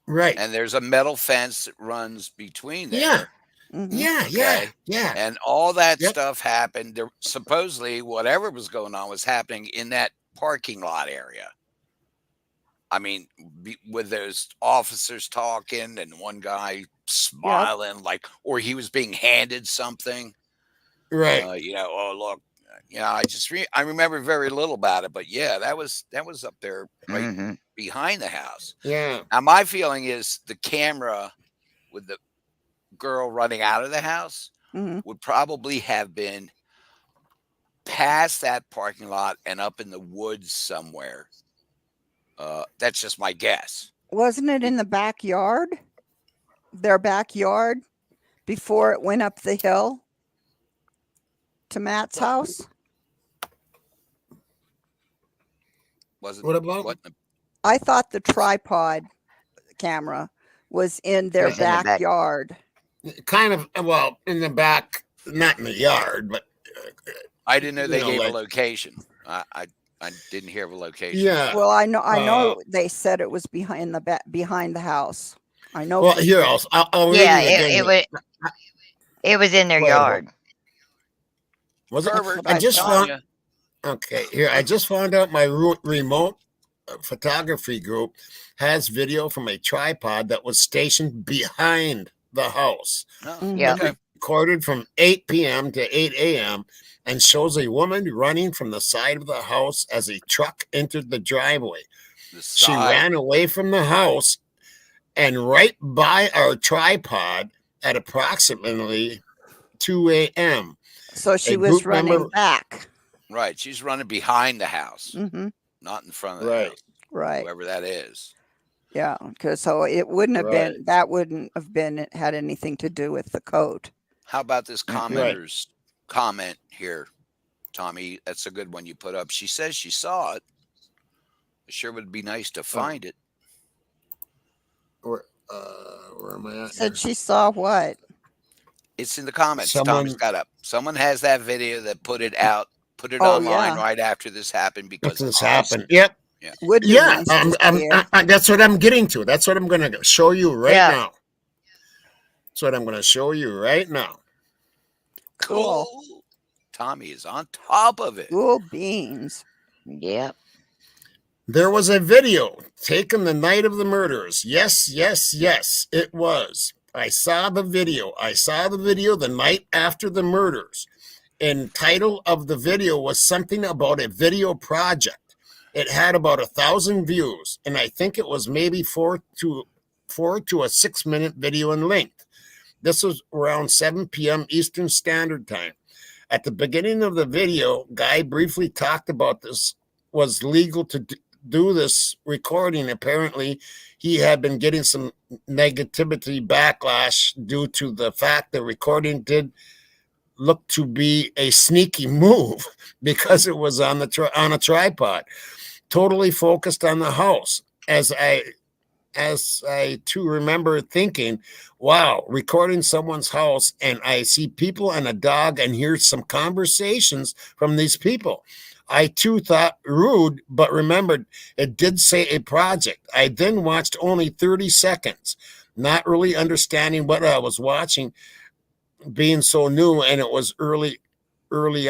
Right. And there's a metal fence that runs between there. Yeah. Mm-hmm. Yeah. And all that stuff happened. There, supposedly, whatever was going on was happening in that parking lot area. I mean, with those officers talking and one guy smiling, or he was being handed something. Right. Oh look, I remember very little about it, but that was up there right behind the house. Yeah. Now my feeling is the camera with the girl running out of the house would probably have been past that parking lot and up in the woods somewhere. That's just my guess. Wasn't it in the backyard? Their backyard before it went up the hill to Matt's house? What about? I thought the tripod camera was in their backyard. Kind of, in the back, not in the yard, but I didn't know they gave a location. I didn't hear of a location. Yeah. Well, I know they said it was behind the house. I know. Well, here I'll read it again. It was in their yard. Was it? Pervert. I just Telling found. ya. Okay, here I just found out my remote photography group has video from a tripod that was stationed behind the house. Oh, Yeah. okay. Recorded from 8 p.m. to 8 a.m. and shows a woman running from the side of the house as a truck entered the driveway. She ran away from the house and right by our tripod at approximately 2 a.m. So she was running back. Right. She's running behind the house, Mm-hmm. not in front of the house. Right. Whoever that is. Yeah. Because so it wouldn't have been, that wouldn't have been, had anything to do with the code. How about this commenter's comment here, Tommy? That's a good one you put up. She says she saw it. It sure would be nice to find it. Where am I at? Said she saw what? It's in the comments. Tommy's got up. Someone has that video that put it out, put it online right after this happened because this happened. Yep. That's what I'm getting to. That's what I'm going to show you right now. That's what I'm going to show you right now. Cool. Tommy is on top of it. Cool beans. Yep. There was a video taken the night of the murders. Yes, it was. I saw the video. I saw the video the night after the murders. And title of the video was something about a video project. It had about 1,000 views, and I think it was maybe 4 to a 6 minute video in length. This was around 7 p.m. Eastern Standard Time. At the beginning of the video, Guy briefly talked about this was legal to do this recording. Apparently, he had been getting some negativity backlash due to the fact the recording did look to be a sneaky move because it was on a tripod, totally focused on the house. As I too remember thinking, wow, recording someone's house, and I see people and a dog and hear some conversations from these people. I too thought rude, but remembered it did say a project. I then watched only 30 seconds, not really understanding what I was watching, being so new, and it was early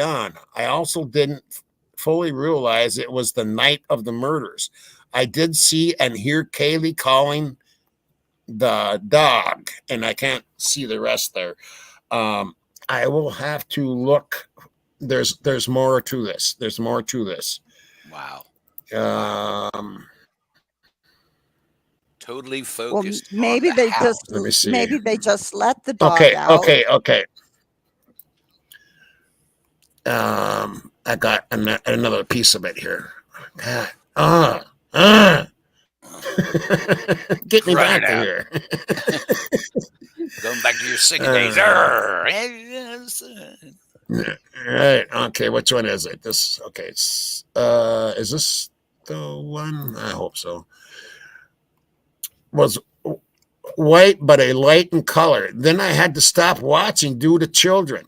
on. I also didn't fully realize it was the night of the murders. I did see and hear Kaylee calling the dog, and I can't see the rest there. I will have to look. There's more to this. There's more to this. Wow. Totally focused. Well, maybe on the house. Let me see. Maybe they just let the dog out. Okay. I got another piece of it here. Get me back to here. Going back to your singing days. Right. Okay. Which one is it? This. Okay. Is this the one? I hope so. Was white, but a light in color. Then I had to stop watching due to children.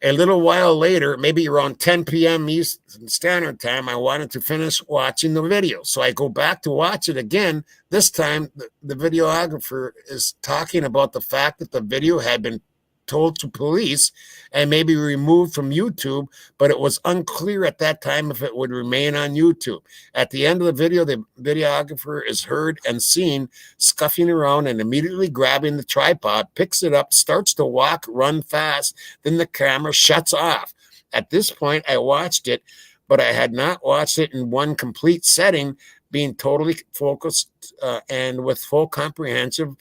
A little while later, maybe around 10 p.m. Eastern Standard Time, I wanted to finish watching the video. So I go back to watch it again. This time, the videographer is talking about the fact that the video had been told to police and maybe removed from YouTube, but it was unclear at that time if it would remain on YouTube. At the end of the video, the videographer is heard and seen scuffing around and immediately grabbing the tripod, picks it up, starts to walk, run fast. Then the camera shuts off. At this point, I watched it, but I had not watched it in one complete setting, being totally focused and with full comprehension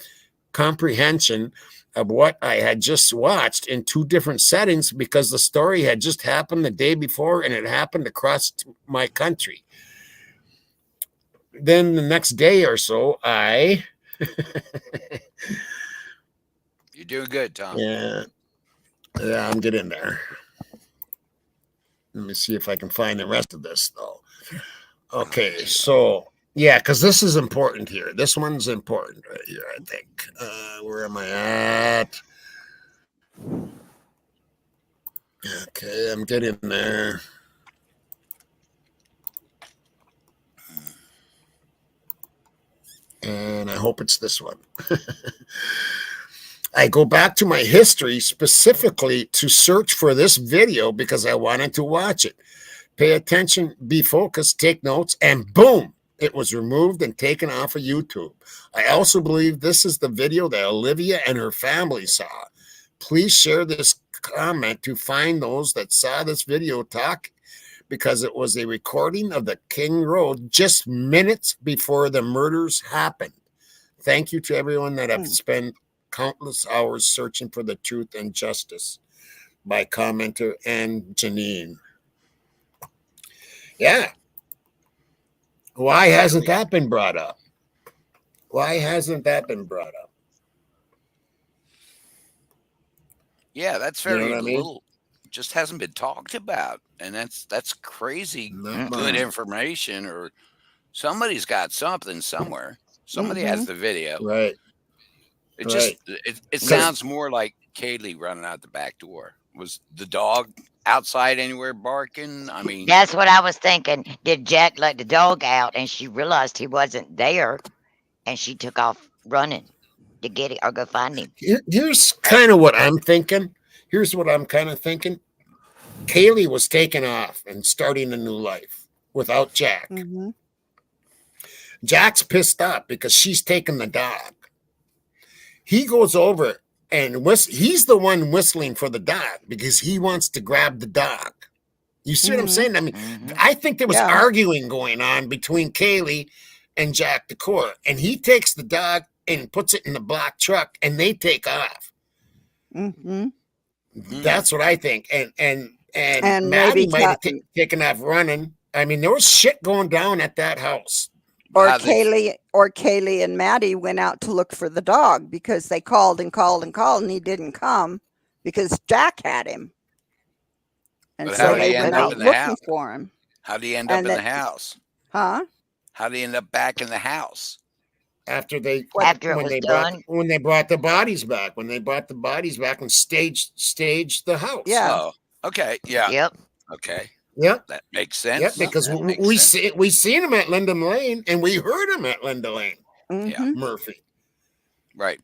of what I had just watched in two different settings, because the story had just happened the day before and it happened across my country. Then the next day or so, You're doing good, Tom. Yeah, I'm getting there. Let me see if I can find the rest of this, though. Okay, so... yeah, because this is important here. This one's important right here, I think. Where am I at? Okay, I'm getting there. And I hope it's this one. I go back to my history specifically to search for this video because I wanted to watch it. Pay attention, be focused, take notes, and boom, it was removed and taken off of YouTube. I also believe this is the video that Olivia and her family saw. Please share this comment to find those that saw this video talk, because it was a recording of the King Road just minutes before the murders happened. Thank you to everyone that have spent countless hours searching for the truth and justice. By commenter and Janine. Yeah. Why hasn't that been brought up? Why hasn't that been brought up? Yeah, that's very You know what I mean? little. Just hasn't been talked about, and that's crazy good information. Or somebody's got something somewhere. Somebody has the video. Right. It just it sounds more like Kaylee running out the back door. Was the dog outside anywhere barking? I mean, that's what I was thinking. Did Jack let the dog out and she realized he wasn't there and she took off running to get it or go find him? Here's kind of what I'm thinking. Here's what I'm kind of thinking. Kaylee was taken off and starting a new life without Jack. Jack's pissed off because she's taken the dog. He goes over and he's the one whistling for the dog because he wants to grab the dog. You see what I'm saying? I mean, I think there was arguing going on between Kaylee and Jack DeCour, and he takes the dog and puts it in the black truck, and they take off. That's what I think. And Maddie might have taken off running. I mean, there was shit going down at that house. Or Kaylee and Maddie went out to look for the dog because they called and called and called, and he didn't come because Jack had him. And so they went out looking for him. How did he end up in the house? Huh? How did he end up back in the house? When they brought the bodies back, and staged the house. Yeah. Oh, okay. Yeah. Yep. Okay. Yep. That makes sense. Yep, because we seen him at Linda Lane and we heard him at Linda Lane. Yeah. Murphy. Right.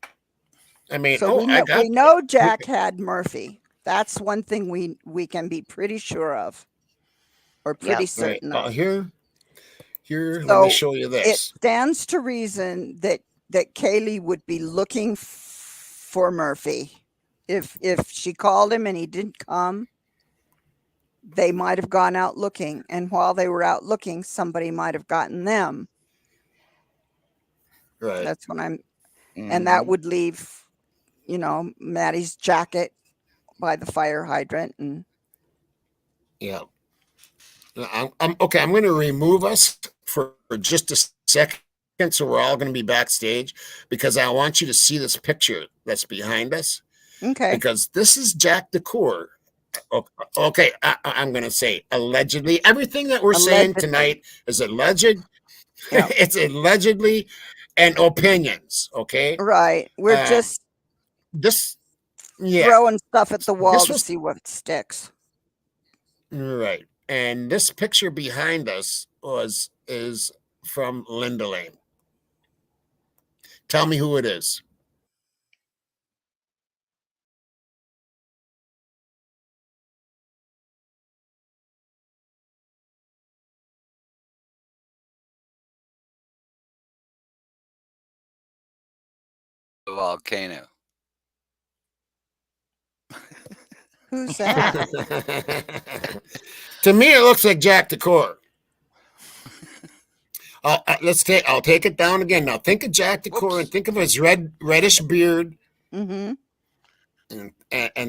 I mean, so we know Jack had Murphy. That's one thing we can be pretty sure of. Or pretty certain of. Here, let me show you this. It stands to reason that Kaylee would be looking for Murphy. If she called him and he didn't come, they might have gone out looking, and while they were out looking, somebody might have gotten them. Right. That's what I'm, and that would leave, Maddie's jacket by the fire hydrant, and I'm okay. I'm going to remove us for just a second, so we're all going to be backstage because I want you to see this picture that's behind us. Okay. Because this is Jack DeCour. Okay, I'm going to say allegedly. Everything that we're saying tonight is alleged. Yeah. It's allegedly and opinions. Okay. Right. We're just throwing stuff at the wall to see what sticks. Right. And this picture behind us is from Linda Lane. Tell me who it is. The volcano. Who's that? To me, it looks like Jack DeCour. I'll take it down again. Now think of Jack DeCour and think of his reddish beard, and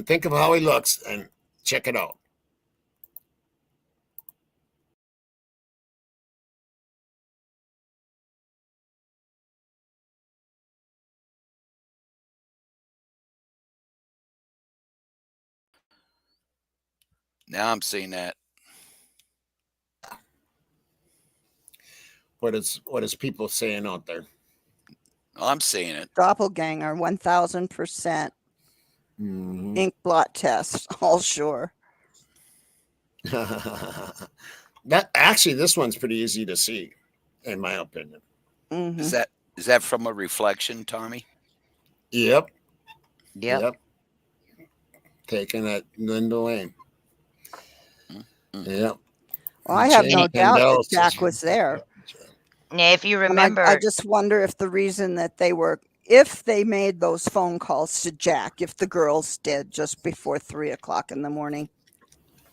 think of how he looks, and check it out. Now I'm seeing that. What is people saying out there? I'm seeing it. Doppelganger, 1000%. Ink blot test, all sure. That actually, this one's pretty easy to see, in my opinion. Is that from a reflection, Tommy? Yep. Yep. Taken at Linda Lane. Yep. Well, I have no doubt that Jack was there. Now, if you And remember, I just wonder if the reason that if they made those phone calls to Jack, if the girls did just before 3 o'clock in the morning,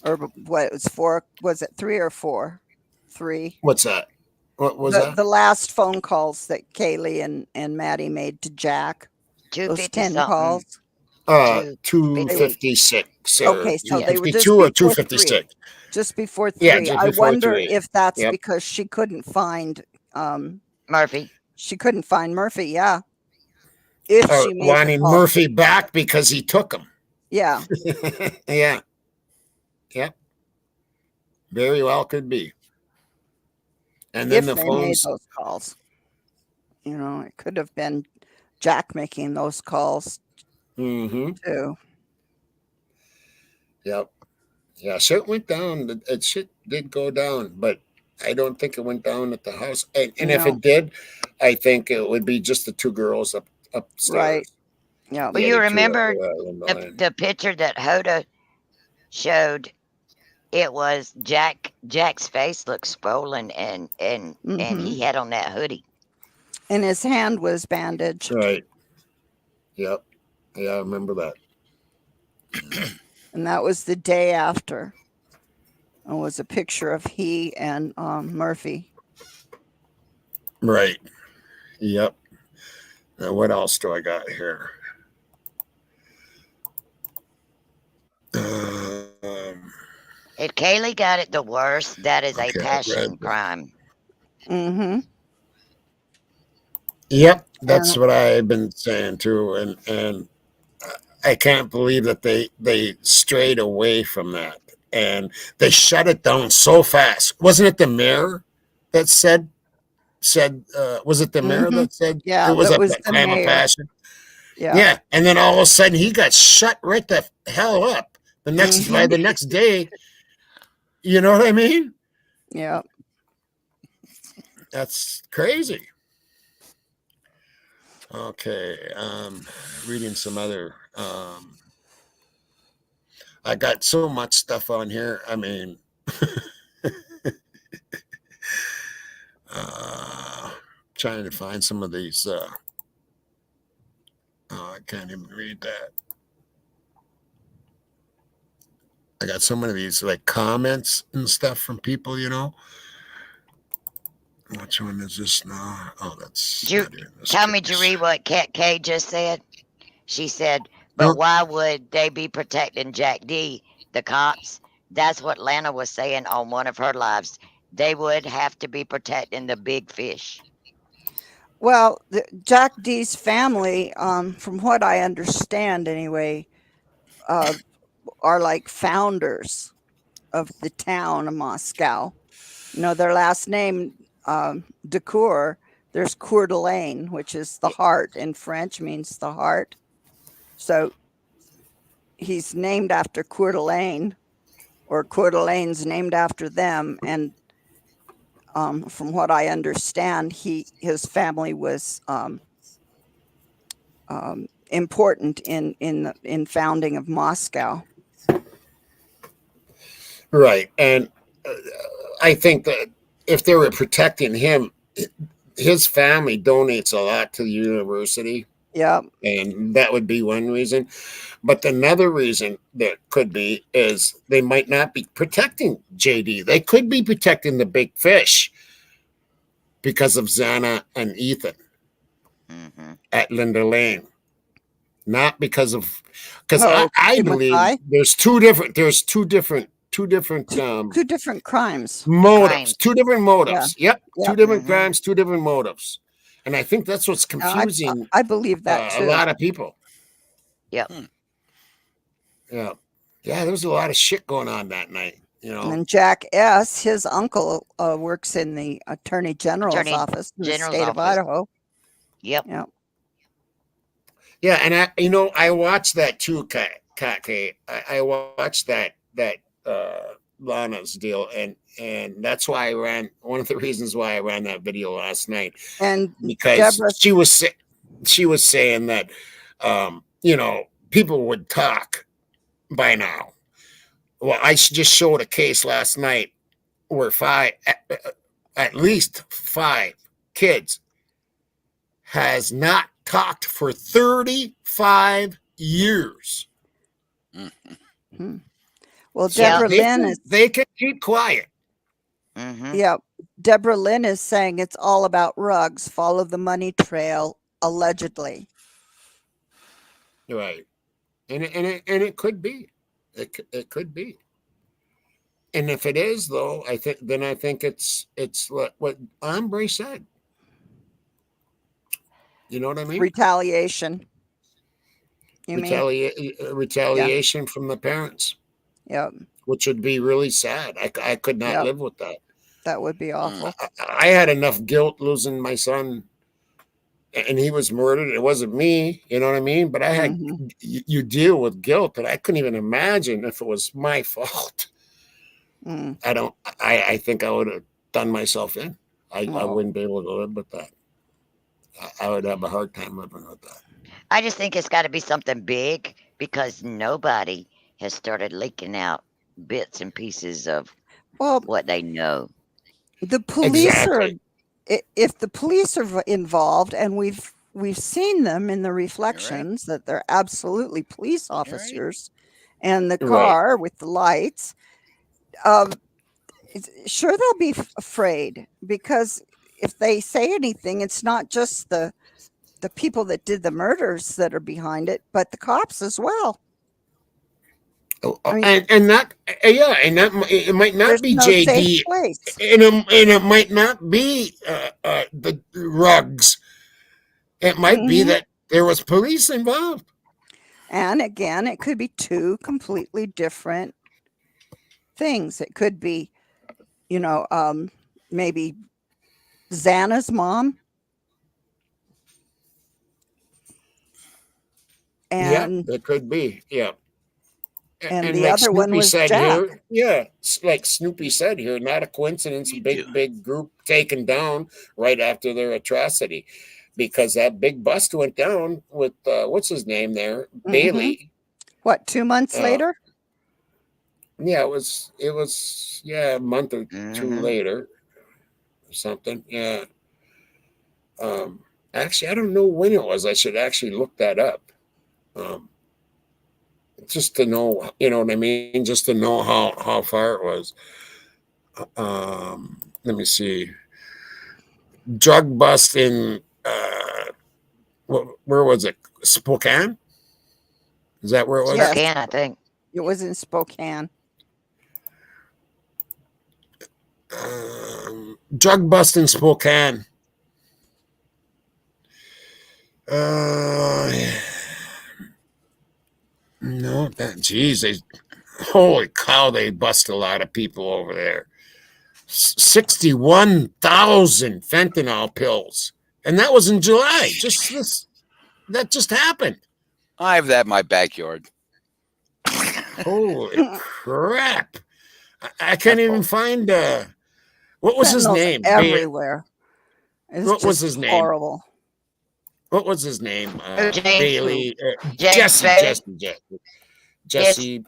or what it was 4, was it 3 or 4? 3. What's that? What was that? The last phone calls that Kaylee and Maddie made to Jack. Those 10 calls. 256. Okay, so they were just 2 or before 256. 3. Just before 3. Yeah, just I before wonder 3. if that's because she couldn't find Murphy. She couldn't find Murphy, yeah. If she made wanting Murphy back because he took him. Yeah. Yeah. Yep. Very well could be. And then if the they phones made those calls. You know, it could have been Jack making those calls too. Yep. Yeah, shit went down. Shit did go down, but I don't think it went down at the house. And if it did, I think it would be just the 2 girls upstairs. Right. Yeah. Well, you remember the picture that Hoda showed? It was Jack's face looked swollen, and he had on that hoodie. And his hand was bandaged. Right. Yep. Yeah, I remember that. And that was the day after. It was a picture of he and Murphy. Right. Yep. Now, what else do I got here? If Kaylee got it the worst, that is a passion crime. Yep, that's what I've been saying too, and I can't believe that they strayed away from that and they shut it down so fast. Wasn't it the mayor that said? Was it the mayor that said it was the crime of passion? Yeah, and then all of a sudden he got shut right the hell up the next by the next day. You know what I mean? Yeah, that's crazy. Okay, reading some other. I got so much stuff on here. I mean, trying to find some of these. I can't even read that. I got so many of these like comments and stuff from people, you know. Which one is this now? Oh, that's. Tell me, did you read what Kat K just said? She said, but why would they be protecting Jack D, the cops? That's what Lana was saying on one of her lives. They would have to be protecting the big fish. Well, Jack D's family, from what I understand anyway, are like founders of the town of Moscow. You know, their last name, Decour, there's Coeur d'Alene, which is the heart in French, means the heart. So he's named after Coeur d'Alene, or Coeur d'Alene's named after them. And from what I understand, his family was important in founding of Moscow. Right, and I think that if they were protecting him, his family donates a lot to the university. Yeah, and that would be one reason. But another reason that could be is they might not be protecting JD. They could be protecting the big fish because of Xana and Ethan at Linda Lane. Not because of, because I believe there's two different crimes. Motives. Two different motives. Yeah. Yep. Two different crimes, two different motives. And I think that's what's confusing. I believe that too. A lot of people. Yep. Yeah. Yeah, there was a lot of shit going on that night, you know. And Jack S., his uncle, works in the Attorney General's office in the state of Idaho. Yep. Yep. Yeah, and I watched that too, Kake. I watched that Lana's deal, and that's why I ran. One of the reasons why I ran that video last night, and because she was saying that, people would talk by now. Well, I just showed a case last night where at least 5 kids has not talked for 35 years. Mm-hmm. Well, Deborah Lynn is... They can keep quiet. Mm-hmm. Yeah, Deborah Lynn is saying it's all about Ruggs. Follow the money trail, allegedly. Right, and it could be, it could be, and if it is, though, I think it's what Ombre said. You know what I mean? Retaliation. Retaliation from the parents. Yep. Which would be really sad. I could not live with that. That would be awful. I had enough guilt losing my son, and he was murdered. It wasn't me, you know what I mean? But I had you deal with guilt, but I couldn't even imagine if it was my fault. I think I would have done myself in. I wouldn't be able to live with that. I would have a hard time living with that. I just think it's got to be something big, because nobody has started leaking out bits and pieces of what they know. The police are, if the police are involved, and we've seen them in the reflections that they're absolutely police officers, and the car with the lights, sure, they'll be afraid, because if they say anything, it's not just the people that did the murders that are behind it, but the cops as well. I mean, and that it might not be JD, and it might not be the Ruggs. It might be that there was police involved. And again, it could be 2 completely different things. It could be, maybe Xana's mom. And it could be, And the other one was Jack. Like Snoopy said here, not a coincidence. Big group taken down right after their atrocity, because that big bust went down with what's his name there, Bailey. What, 2 months later? Yeah, it was a month or 2 later, or something. Yeah. Actually, I don't know when it was. I should actually look that up. Just to know, you know what I mean? Just to know how far it was. Let me see. Drug bust in, where was it? Spokane? Is that where it was? Spokane, I think. It was in Spokane. Drug bust in Spokane. No, holy cow, they bust a lot of people over there. 61,000 fentanyl pills. And that was in July. That just happened. I have that in my backyard. Holy crap. I can't even find what was his name? Everywhere. What was his name? Horrible. What was his name? Bailey. Jesse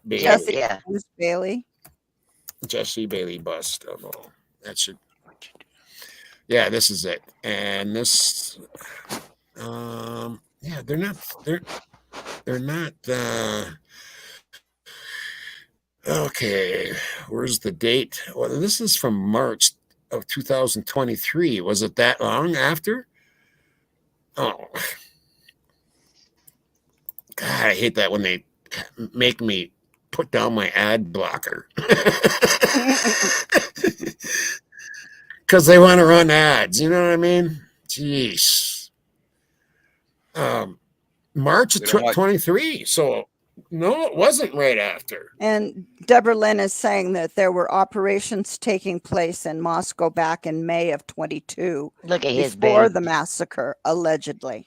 Bailey. Jesse Bailey bust. Oh, that should. Yeah, this is it. And this, they're not. Okay, where's the date? Well, this is from March of 2023. Was it that long after? Oh, God, I hate that when they make me put down my ad blocker. Because they want to run ads, you know what I mean? Jeez. March of 23, so no, it wasn't right after. And Deborah Lynn is saying that there were operations taking place in Moscow back in May of 22. Look at his before bed. the massacre, allegedly.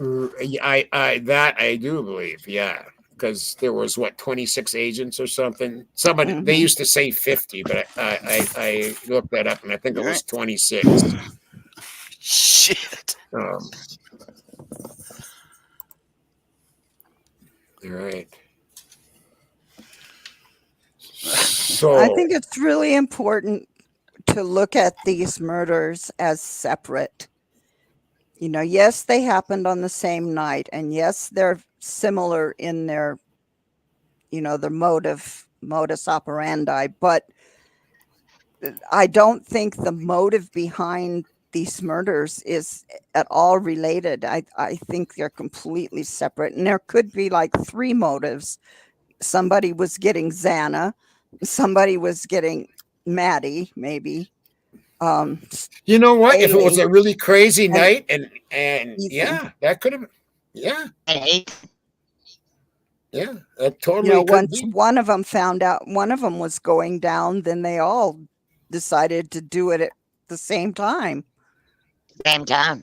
I do believe, yeah, because there was 26 agents or something. Somebody they used to say 50, but I looked that up and I think it was 26. Shit. Right. So I think it's really important to look at these murders as separate. You know, yes, they happened on the same night, and yes, they're similar in their, you know, their modus operandi, but I don't think the motive behind these murders is at all related. I think they're completely separate, and there could be like 3 motives. Somebody was getting Xana, somebody was getting Maddie, maybe. You know what? If it was Haley, a really crazy and night, and Ethan. yeah, that could have, yeah, And yeah, that You totally know, could once be. one of them found out one of them was going down, then they all decided to do it at the same time. same time.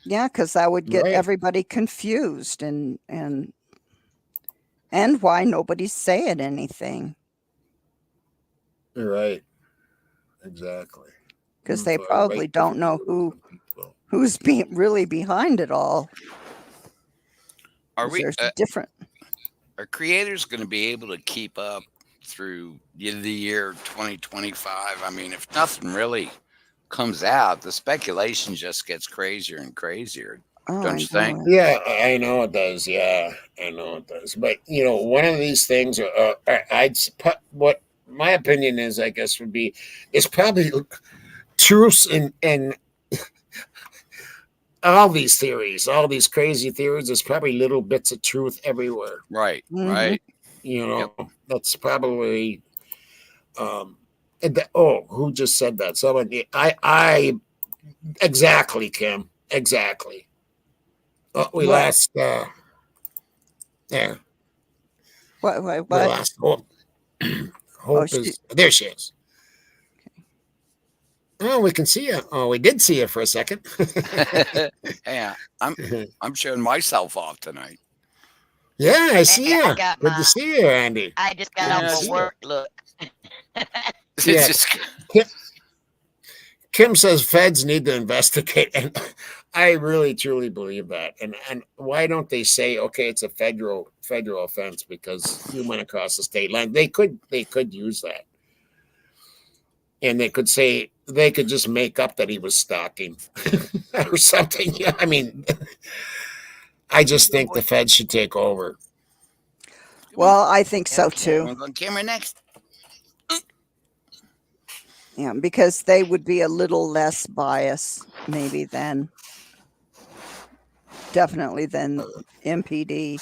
Yeah, because that would get Right. everybody confused, and why nobody's saying anything, Right. Exactly. because they Right probably don't know who's really behind it all. Are 'Cause we? there's different. Are creators going to be able to keep up through the year 2025? I mean, if nothing really comes out, the speculation just gets crazier and crazier. Oh, Don't I you know think? it. Yeah, I know it does. Yeah, I know it does. But you know, one of these things, what my opinion is, I guess, would be, it's probably truths in all these theories, all these crazy theories. There's probably little bits of truth everywhere. Right. Mhm. Right. You know, Yep. that's probably. Who just said that? Someone. I exactly, Kim. Exactly. We What? lost. Yeah. What? We What? lost hope. Oh, Hope is there. She is. Oh, we can see you. Oh, we did see you for a second. Yeah, I'm showing myself off tonight. Yeah, I see Hey, I you. got Good to see you, Andy. I just got Yeah, off it's- of work. Look. It's Yeah. just Kim says feds need to investigate, and I really truly believe that. And why don't they say, okay, it's a federal offense because you went across the state line? They could use that, and they could just make up that he was stalking or something. Yeah, I mean, I just think the feds should take over. Well, I think so okay, too. I'm going camera next. Yeah, because they would be a little less biased, maybe, than definitely than MPD.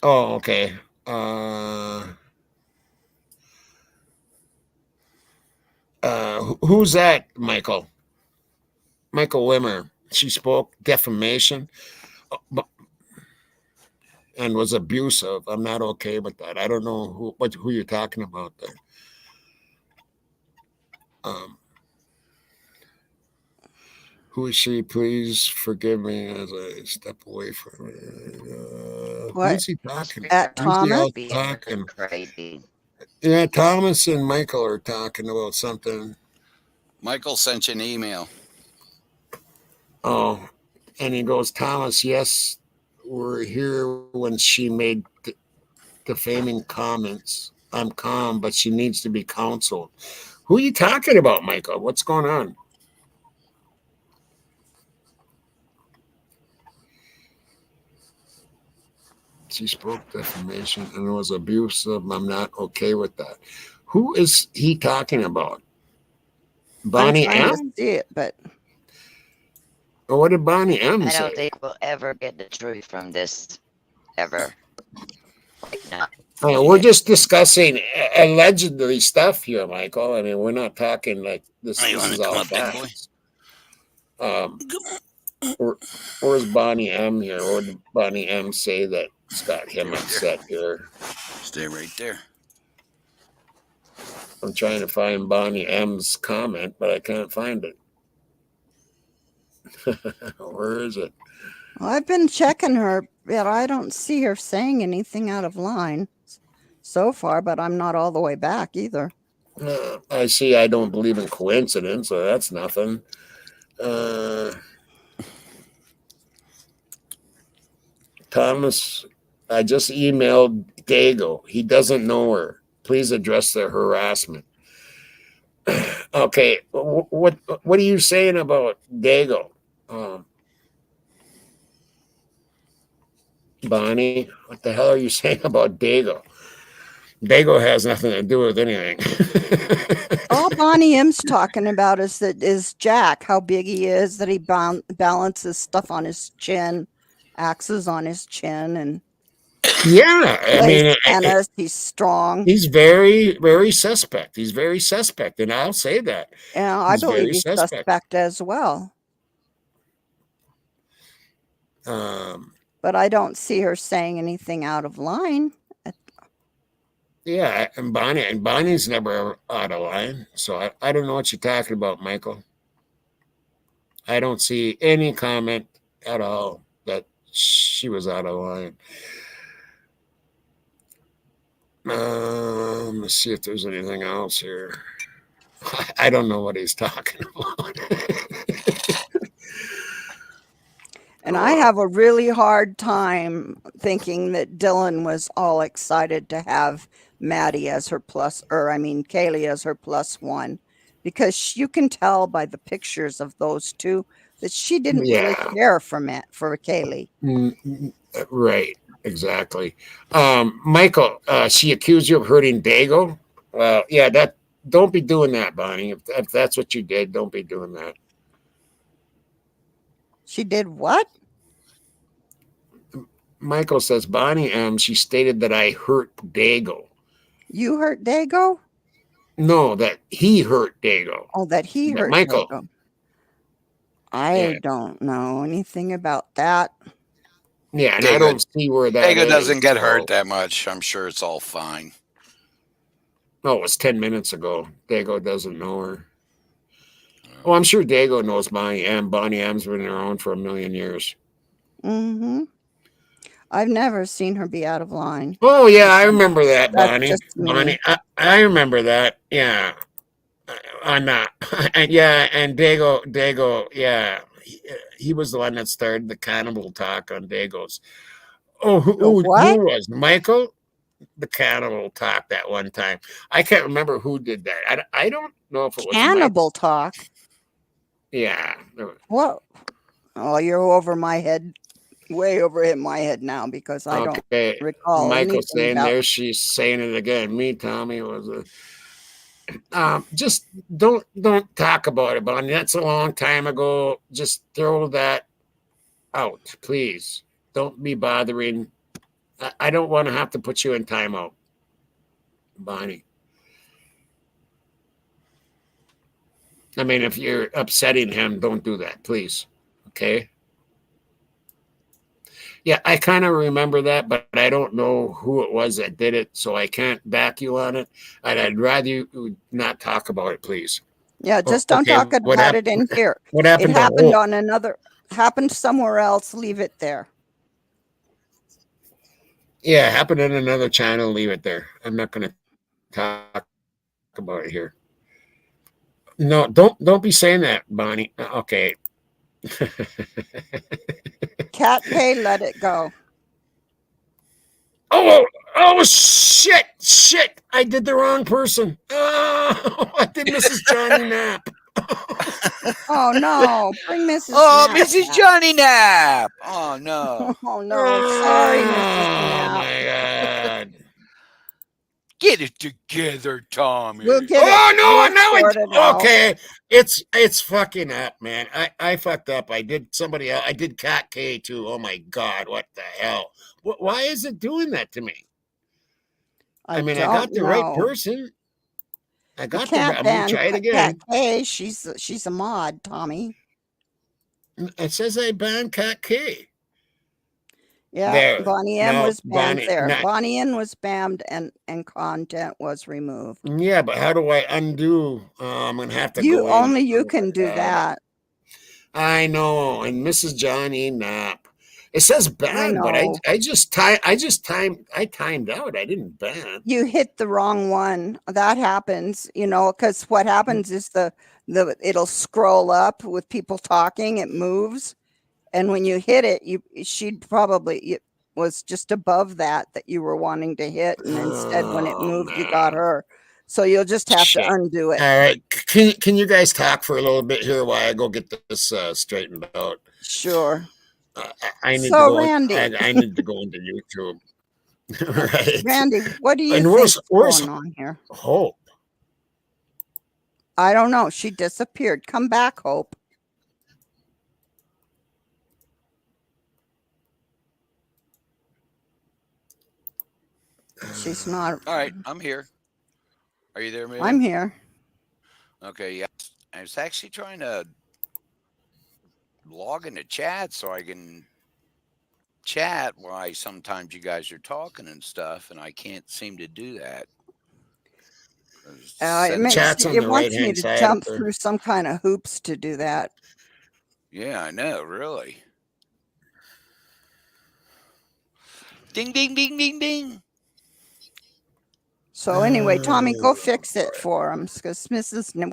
Oh, okay. Who's that, Michael? Michael Wimmer. She spoke defamation and was abusive. I'm not okay with that. I don't know who you're talking about there. Who is she? Please forgive me as I step away from it. Who's he talking? At Who's he Thomas? out talking? Crazy. Yeah, Thomas and Michael are talking about something. Michael sent you an email. Oh, and he goes, Thomas, yes, we're here when she made defaming comments. I'm calm, but she needs to be counseled. Who are you talking about, Michael? What's going on? She spoke defamation and was abusive. I'm not okay with that. Who is he talking about? Bonnie I'm trying M? to see it, but Or what did Bonnie M I say? don't think we'll ever get the truth from this ever. No. We're just discussing allegedly stuff here, Michael. I mean, we're not talking like this. Hey, you This wanna is come all up, big boy? facts. Where's Bonnie M here? What did Bonnie M say that's got him upset here? Stay right there. I'm trying to find Bonnie M's comment, but I can't find it. Where is it? well, I've been checking her, but I don't see her saying anything out of line so far, but I'm not all the way back either. I see I don't believe in coincidence, so that's nothing. Thomas, I just emailed Dago. He doesn't know her. Please address the harassment. Okay, what are you saying about Dago? Bonnie, what the hell are you saying about Dago? Dago has nothing to do with anything. All Bonnie M's talking about is Jack, how big he is, that he balances stuff on his chin, axes on his chin, and yeah, I mean, tennis. He's strong. He's very, very suspect. He's very suspect, and I'll say that. Yeah, I believe he's suspect as well. But I don't see her saying anything out of line. Yeah, and Bonnie's never out of line. So I don't know what you're talking about, Michael. I don't see any comment at all that she was out of line. Let's see if there's anything else here. I don't know what he's talking about. And I have a really hard time thinking that Dylan was all excited to have Maddie as her Kaylee as her +1, because you can tell by the pictures of those two that she didn't really care for Kaylee. Right, exactly. Michael, she accused you of hurting Dago. Well, yeah, don't be doing that, Bonnie. If that's what you did, don't be doing that. She did what? Michael says, Bonnie, she stated that I hurt Dago. You hurt Dago? No, that he hurt Dago. Oh, that he hurt Michael. Dago. I don't know anything about that. Yeah, and I don't see where that Dago doesn't get hurt that much. I'm sure it's all fine. No, it was 10 minutes ago. Dago doesn't know her. Oh, I'm sure Dago knows Bonnie M. Bonnie M's been around for a million years. Mm-hmm. I've never seen her be out of line. Oh, yeah, I remember that, Bonnie. Just me. Bonnie, I remember that. Yeah. I'm not. And yeah, and Dago, yeah. He was the one that started the cannibal talk on Dago's. Oh, who was Michael? The cannibal talk that one time. I can't remember who did that. I don't know if it was cannibal talk. Yeah. What? Oh, you're over my head, way over my head now, because I don't recall. Michael saying there, she's saying it again. Me, Tommy, was just don't talk about it, Bonnie. That's a long time ago. Just throw that out, please. Don't be bothering. I don't want to have to put you in timeout, Bonnie. I mean, if you're upsetting him, don't do that, please. Okay? Yeah, I kind of remember that, but I don't know who it was that did it, so I can't back you on it. And I'd rather you not talk about it, please. Yeah, just don't talk about it in here. What happened? It happened on another, happened somewhere else. Leave it there. Yeah, happened in another channel. Leave it there. I'm not going to talk about it here. No, don't be saying that, Bonnie. Okay. Cat K, let it go. Oh, shit. I did the wrong person. Oh, I did Mrs. Johnny Knapp. Oh, no. Bring Mrs. Oh, Knapp Mrs. back. Johnny Knapp. Oh, no. Oh, no. Sorry, Mrs. Knapp. Oh, my God. Get it together, Tommy. We'll get okay. It's fucking up, man. I fucked up. I did somebody else. I did Cat K too. Oh my God, what the hell? Why is it doing that to me? I mean, I got the right person. I got the. I'm gonna try it again. Cat K, she's a mod, Tommy. It says I banned Cat K. Yeah, there. Bonnie M was banned there. Bonnie M was banned and content was removed. Yeah, but how do I undo? I'm gonna have to go only you can do that. I know, and Mrs. Johnny Knapp. It says ban, but I timed out. I didn't ban. You hit the wrong one. That happens, because what happens is it'll scroll up with people talking. It moves. And when you hit it, she'd probably was just above that you were wanting to hit, and instead when it moved, you got her. So you'll just have to undo it. All right. Can you guys talk for a little bit here while I go get this straightened out? Sure. I need So, to go. Randy. I need to go into YouTube. Right. Randy, what do you And think where's going on here? Hope? I don't know. She disappeared. Come back, Hope. She's not. All right, I'm here. Are you there, man? I'm here. Okay, yes. I was actually trying to log into chat so I can chat while sometimes you guys are talking and stuff, and I can't seem to do that. It wants me to jump through some kind of hoops to do that. Yeah, I know, really. Ding, ding, ding, ding, ding. So anyway, Tommy, go fix it for him, because we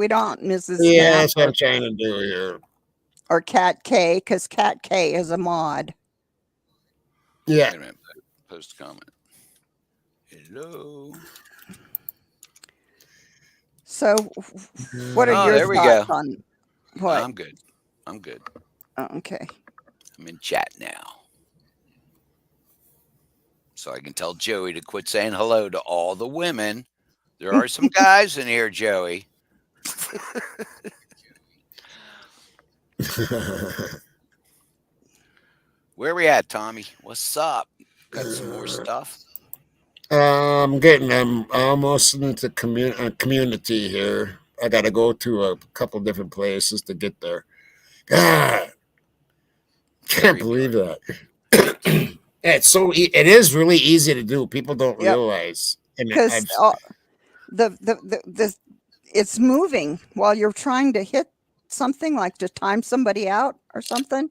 don't Mrs. Yeah, that's what I'm trying to do here. Or Cat K, because Cat K is a mod. Yeah. Wait a minute. Post comment. Hello. So, what are your thoughts on what? I'm good. I'm good. Oh, okay. I'm in chat now. So I can tell Joey to quit saying hello to all the women. There are some guys in here, Joey. Where we at, Tommy? What's up? Got some more stuff? I'm almost into community here. I got to go to a couple different places to get there. God, can't believe that. It is really easy to do. People don't realize. Because it's moving while you're trying to hit something, like to time somebody out or something,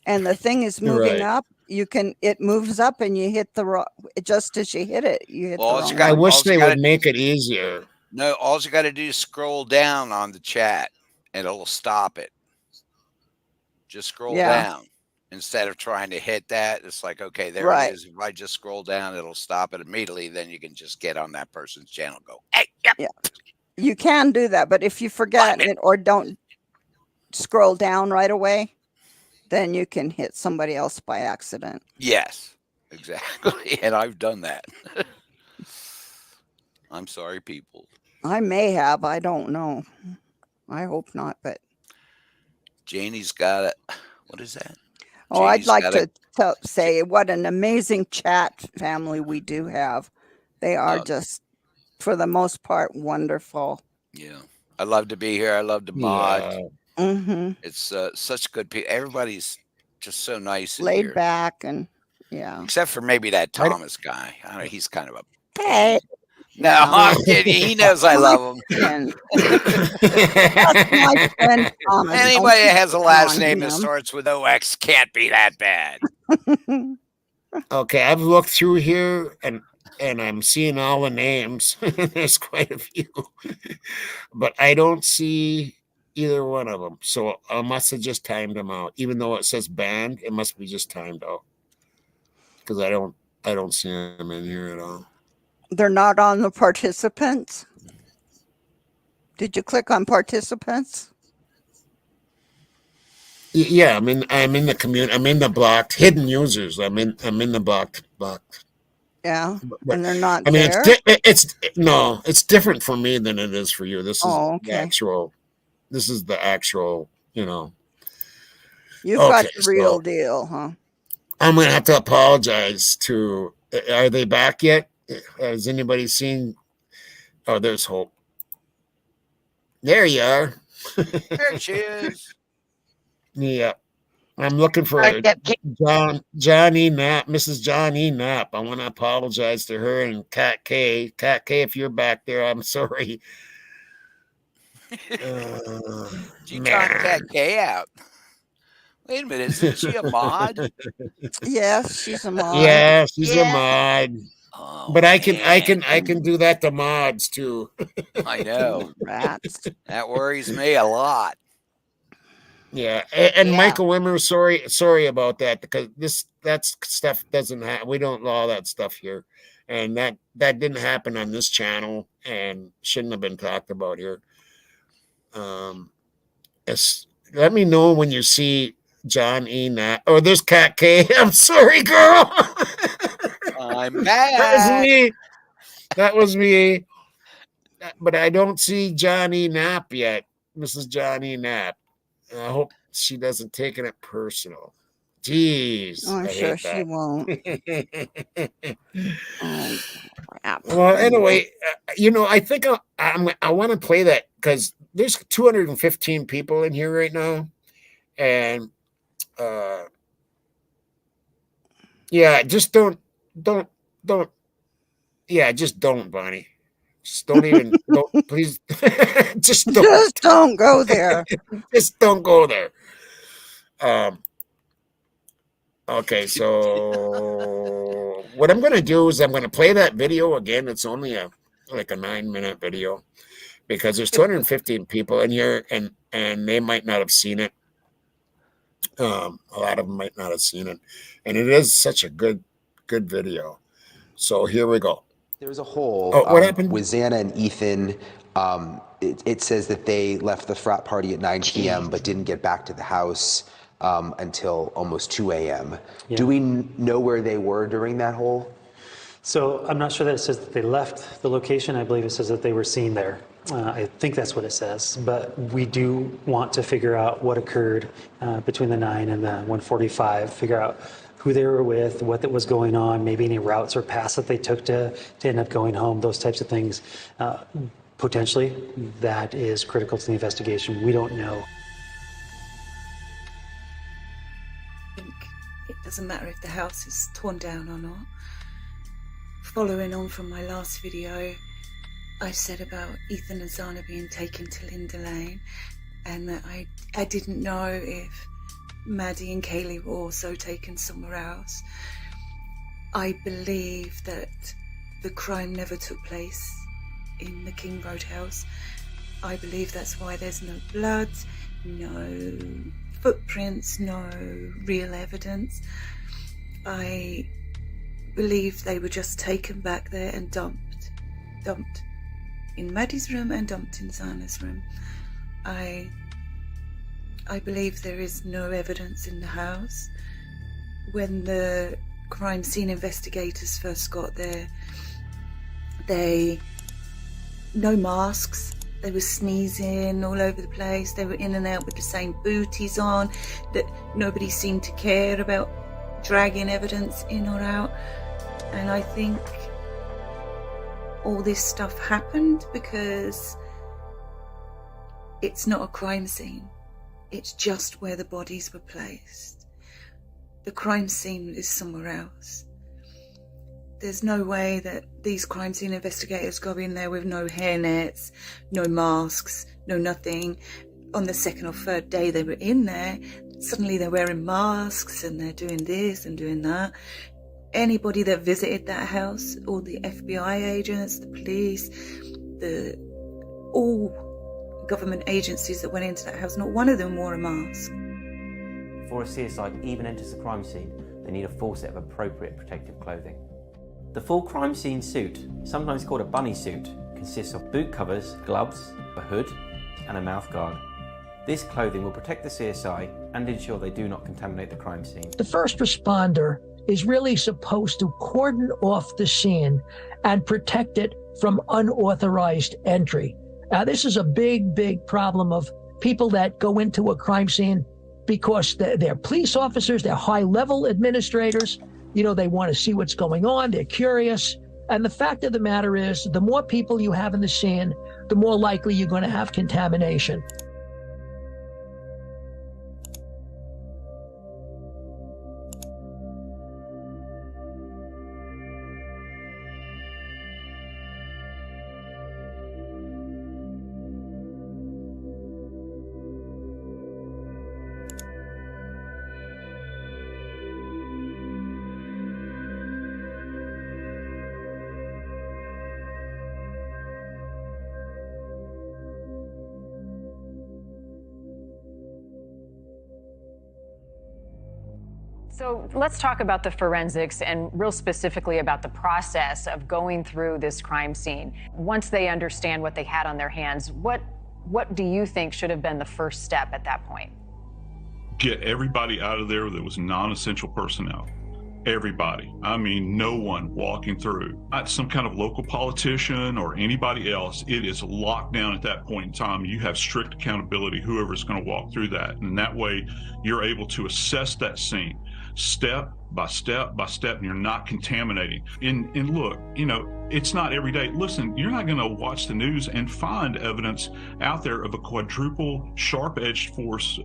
and the thing is moving up. It moves up and you hit just as you hit it, you hit the wrong. I wish they would make it easier. No, all you got to do is scroll down on the chat and it'll stop it. Just scroll down instead of trying to hit that. It's like, okay, there it is. If I just scroll down, it'll stop it immediately. Then you can just get on that person's channel. Go, hey, yep. Yeah, you can do that, but if you forget it or don't scroll down right away, then you can hit somebody else by accident. Yes, exactly. And I've done that. I'm sorry, people. I may have. I don't know. I hope not, but Janie's got it. What is that? Oh, Janie's I'd like to say what an amazing chat family we do have. They are just, for the most part, wonderful. Yeah. I love to be here. I love to mod. Yeah. Mm-hmm. It's such good people. Everybody's just so nice. Laid back and Except for maybe that Thomas guy. I don't know, he's kind of a hey. No, I'm kidding. He knows I love him. That's my friend Thomas. Anybody that has a last name that starts with OX can't be that bad. Okay, I've looked through here and I'm seeing all the names. There's quite a few, but I don't see either one of them. So I must have just timed them out. Even though it says banned, it must be just timed out because I don't see them in here at all. They're not on the participants. Did you click on participants? Yeah, I'm in the community. I'm in the blocked hidden users. I'm in the blocked. Yeah, and they're not. I mean, there? it's different for me than it is for you. This is the actual. This is the actual. You've got the real deal, huh? I'm gonna have to apologize to. Are they back yet? Has anybody seen? Oh, there's Hope. There you are. There she is. Yeah. I'm looking for Johnny Knapp, Mrs. Johnny Knapp. I want to apologize to her and Cat K. Cat K, if you're back there, I'm sorry. You got Cat K out. Wait a minute, isn't she a mod? Yes, she's a mod. Yeah, she's a mod. Oh, but I can do that to mods too. I know. Rats. That worries me a lot. Yeah, and Yeah. Michael Wimmer, sorry about that, because that stuff doesn't happen. We don't allow that stuff here, and that didn't happen on this channel, and shouldn't have been talked about here. Let me know when you see John E. Nat. Oh, there's Cat K. I'm sorry, girl. I'm back. That was me. That was me. But I don't see Johnny Knapp yet, Mrs. Johnny Knapp. I hope she doesn't take it personal. Jeez, Oh, I'm I sure hate she that. won't. Oh, crap. Well, anyway, I think I want to play that because there's 215 people in here right now, and yeah, just don't, yeah, just don't, Bonnie. Just don't even, don't, please, just don't. Just don't go there. Just don't go there. Okay, so what I'm going to do is I'm going to play that video again. It's only like a 9-minute video because there's 215 people in here, and they might not have seen it. A lot of them might not have seen it, and it is such a good video. So here we go. There was a hole. What happened with Xana and Ethan? It says that they left the frat party at 9 p.m. but didn't get back to the house until almost 2 a.m. Yeah. Do we know where they were during that hole? So I'm not sure that it says that they left the location. I believe it says that they were seen there. I think that's what it says. But we do want to figure out what occurred between the 9 and the 1:45, figure out who they were with, what was going on, maybe any routes or paths that they took to end up going home, those types of things. Potentially, that is critical to the investigation. We don't know. I think it doesn't matter if the house is torn down or not. Following on from my last video, I said about Ethan and Xana being taken to Linda Lane, and that I didn't know if Maddie and Kaylee were also taken somewhere else. I believe that the crime never took place in the King Road house. I believe that's why there's no blood, no footprints, no real evidence. I believe they were just taken back there and dumped in Maddie's room and dumped in Xana's room. I believe there is no evidence in the house. When the crime scene investigators first got there, no masks, they were sneezing all over the place, they were in and out with the same booties on, that nobody seemed to care about dragging evidence in or out. And I think all this stuff happened because it's not a crime scene. It's just where the bodies were placed. The crime scene is somewhere else. There's no way that these crime scene investigators go in there with no hairnets, no masks, no nothing. On the second or third day they were in there, suddenly they're wearing masks and they're doing this and doing that. Anybody that visited that house, all the FBI agents, the police, all government agencies that went into that house, not one of them wore a mask. Before a CSI even enters the crime scene, they need a full set of appropriate protective clothing. The full crime scene suit, sometimes called a bunny suit, consists of boot covers, gloves, a hood, and a mouth guard. This clothing will protect the CSI and ensure they do not contaminate the crime scene. The first responder is really supposed to cordon off the scene and protect it from unauthorized entry. Now, this is a big problem of people that go into a crime scene because they're police officers, they're high-level administrators. They want to see what's going on, they're curious. And the fact of the matter is, the more people you have in the scene, the more likely you're going to have contamination. So let's talk about the forensics and real specifically about the process of going through this crime scene. Once they understand what they had on their hands, what do you think should have been the first step at that point? Get everybody out of there that was non-essential personnel. Everybody. I mean, no one walking through. Not some kind of local politician or anybody else. It is locked down at that point in time. You have strict accountability, whoever's going to walk through that. And that way, you're able to assess that scene step by step by step, and you're not contaminating. And look, you know, it's not every day. Listen, you're not going to watch the news and find evidence out there of a quadruple sharp-edged force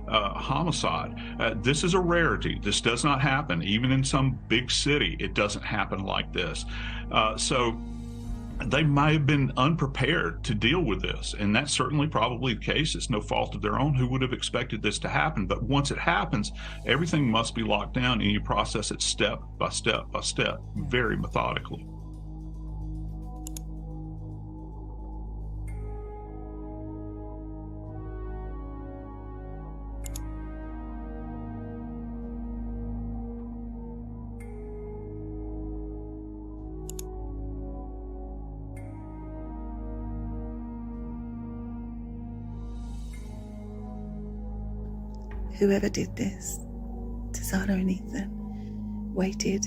homicide. This is a rarity. This does not happen. Even in some big city, it doesn't happen like this. So they might have been unprepared to deal with this, and that's certainly probably the case. It's no fault of their own. Who would have expected this to happen? But once it happens, everything must be locked down, and you process it step by step by step, very methodically. Whoever did this to Zana and Ethan waited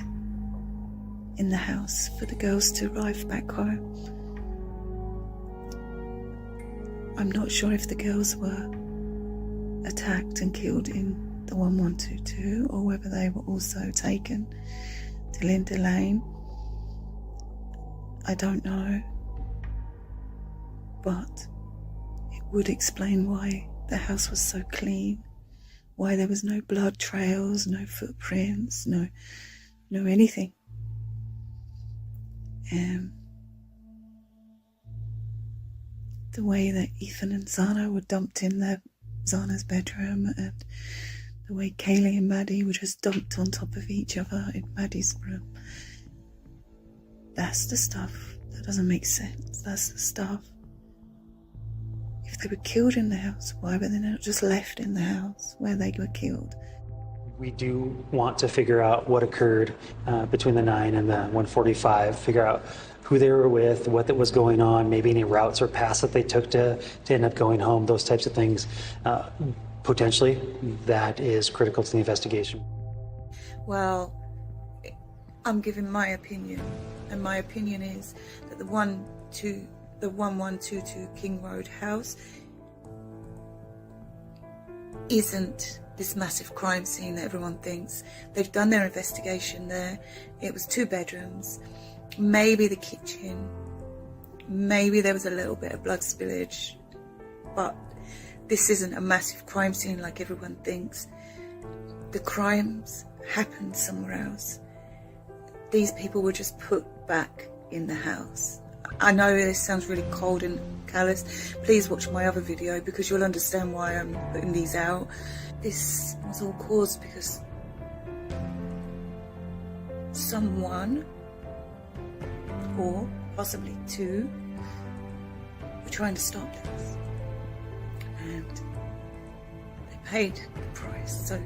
in the house for the girls to arrive back home. I'm not sure if the girls were attacked and killed in the 1122 or whether they were also taken to Linda Lane. I don't know, but it would explain why the house was so clean. Why there was no blood trails, no footprints, no anything. The way that Ethan and Zana were dumped in Zana's bedroom, and the way Kaylee and Maddie were just dumped on top of each other in Maddie's room. That's the stuff that doesn't make sense. That's the stuff. If they were killed in the house, why were they not just left in the house where they were killed? We do want to figure out what occurred between the 9 and the 145, figure out who they were with, what was going on, maybe any routes or paths that they took to end up going home, those types of things. Potentially, that is critical to the investigation. Well, I'm giving my opinion, and my opinion is that the 1122 King Road house isn't this massive crime scene that everyone thinks. They've done their investigation there. It was 2 bedrooms, maybe the kitchen, maybe there was a little bit of blood spillage, but this isn't a massive crime scene like everyone thinks. The crimes happened somewhere else. These people were just put back in the house. I know this sounds really cold and callous. Please watch my other video because you'll understand why I'm putting these out. This was all caused because someone, or possibly 2, were trying to stop this. And they paid the price. So,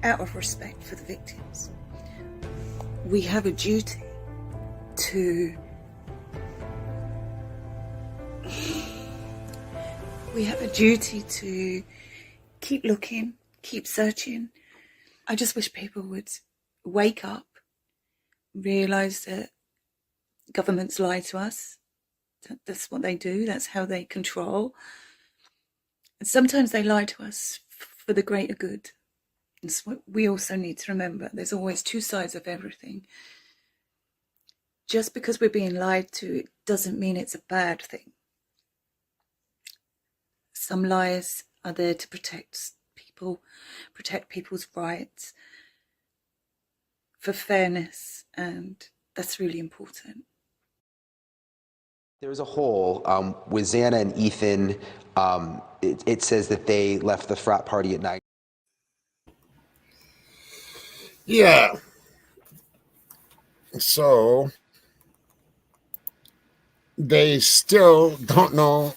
out of respect for the victims, we have a duty to keep looking, keep searching. I just wish people would wake up, realise that governments lie to us. That's what they do. That's how they control. And sometimes they lie to us for the greater good. That's what we also need to remember. There's always 2 sides of everything. Just because we're being lied to, it doesn't mean it's a bad thing. Some lies are there to protect people, protect people's rights, for fairness, and that's really important. There was a hole with Xana and Ethan. It says that they left the frat party at night. Yeah. So they still don't know.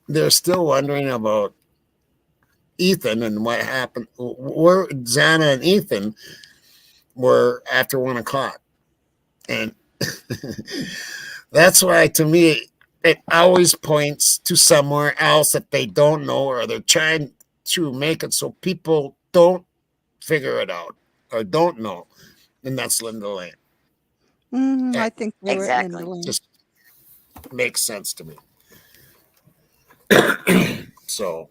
They're still wondering about Ethan and what happened, where Xana and Ethan were after 1 o'clock. And that's why, to me, it always points to somewhere else that they don't know, or they're trying to make it so people don't figure it out or don't know. And that's Linda Lane. I think they were at Linda Lane. Just makes sense to me. So,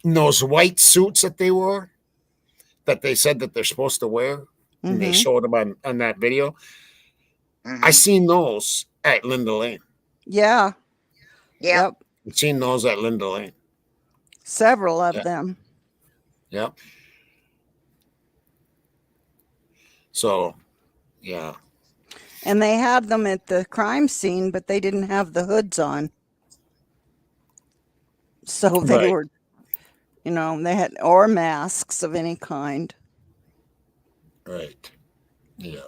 those white suits that they wore, that they said that they're supposed to wear, and they showed them on that video. I seen those at Linda Lane. Yeah. Yep. I've seen those at Linda Lane. Several of them. Yep. So, yeah. And they had them at the crime scene, but they didn't have the hoods on. So they were, they had, or masks of any kind. Right. Yeah.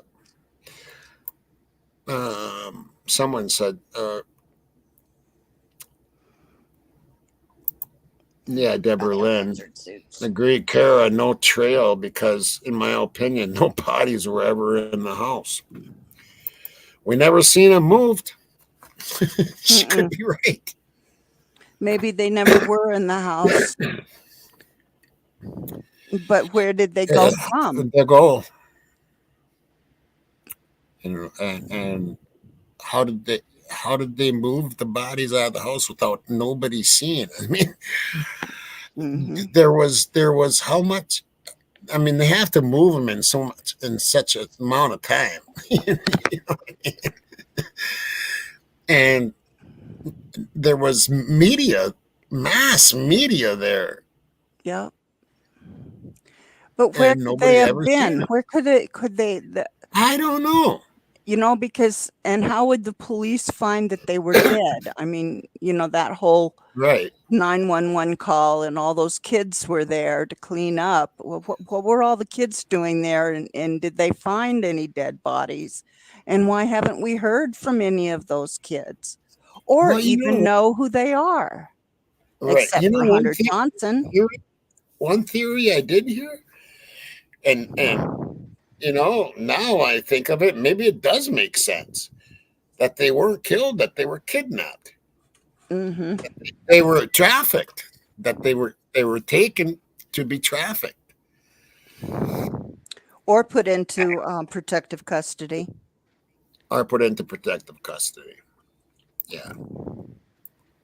Someone said, Deborah Lynn agreed, Kara, no trail, because in my opinion, no bodies were ever in the house. We never seen them moved. She could be right. Maybe they never were in the house. But where did they go from? They go. And how did they move the bodies out of the house without nobody seeing? I mean, there was how much? I mean, they have to move them in such an amount of time. You know what I mean? And there was mass media there. Yeah. But where could they have been? Where could they? I don't know. Because, and how would the police find that they were dead? I mean, that whole 911 call, and all those kids were there to clean up. Well, what were all the kids doing there? And did they find any dead bodies? And why haven't we heard from any of those kids? Or even know who they are? Right. Except for Hunter Johnson. One theory I did hear, and now I think of it, maybe it does make sense that they weren't killed, that they were kidnapped. They were trafficked, that they were taken to be trafficked. Or put into protective custody. Yeah.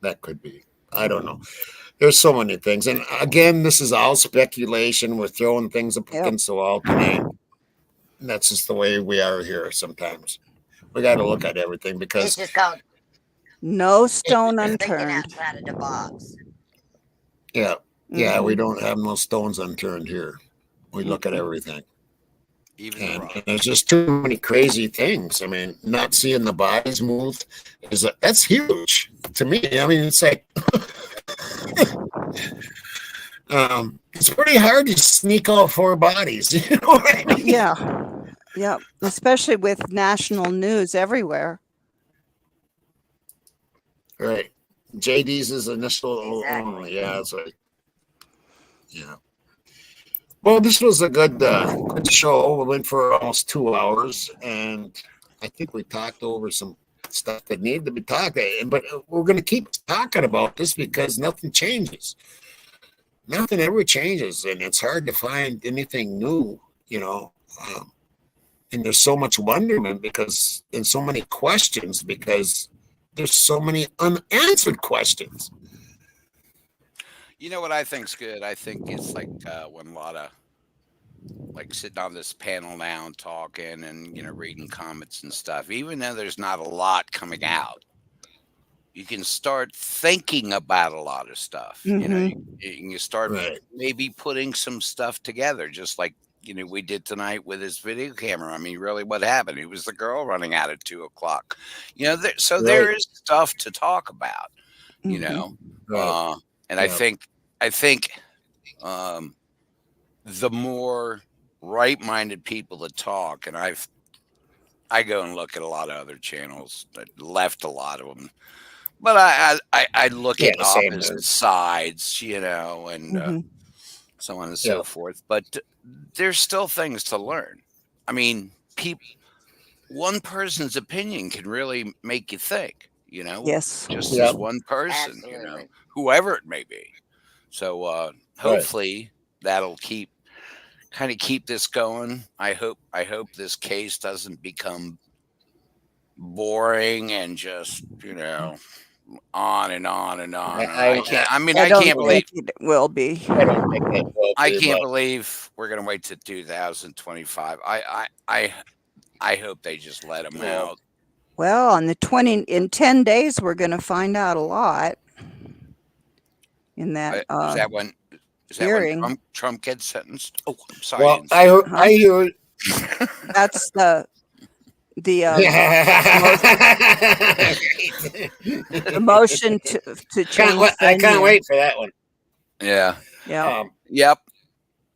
That could be. I don't know. There's so many things. And again, this is all speculation. We're throwing things up against the wall today. And that's just the way we are here sometimes. We got to look at everything, because it's just called no stone unturned. Outside of the box. Yeah. Yeah, we don't have no stones unturned here. We look at everything. And there's just too many crazy things. I mean, not seeing the bodies moved that's huge to me. I mean, it's like it's pretty hard to sneak out 4 bodies. You know what I mean? Yeah, especially with national news everywhere. Right. JD's is initial only. Yeah, that's right. Yeah. Well, this was a good show. We went for almost 2 hours, and I think we talked over some stuff that needed to be talked about. But we're going to keep talking about this because nothing changes. Nothing ever changes, and it's hard to find anything new, and there's so much wonderment and so many questions, because there's so many unanswered questions. You know what I think's good? I think it's like when a lot of sitting on this panel now and talking and reading comments and stuff. Even though there's not a lot coming out, you can start thinking about a lot of stuff. You start maybe putting some stuff together, just like we did tonight with his video camera. I mean, really, what happened? It was the girl running out at 2 o'clock. There is stuff to talk about. And I think the more right-minded people that talk, and I go and look at a lot of other channels, that left a lot of them, But I look at opposite sides, you know, and so on and so forth. But there's still things to learn. I mean, one person's opinion can really make you think, you know, Yes. just as one person, you know, whoever it may be. So hopefully that'll kind of keep this going. I hope this case doesn't become boring and just, you know, on and on and on. I can't believe it will be. I don't think it will be. I can't believe we're gonna wait to 2025. I hope they just let him out. Well, in 10 days, we're going to find out a lot in that Is that when hearing. Trump gets sentenced? Oh, I'm sorry. Well, I hear that's the motion to change. I can't wait for that one. Yeah. Yeah. Yep.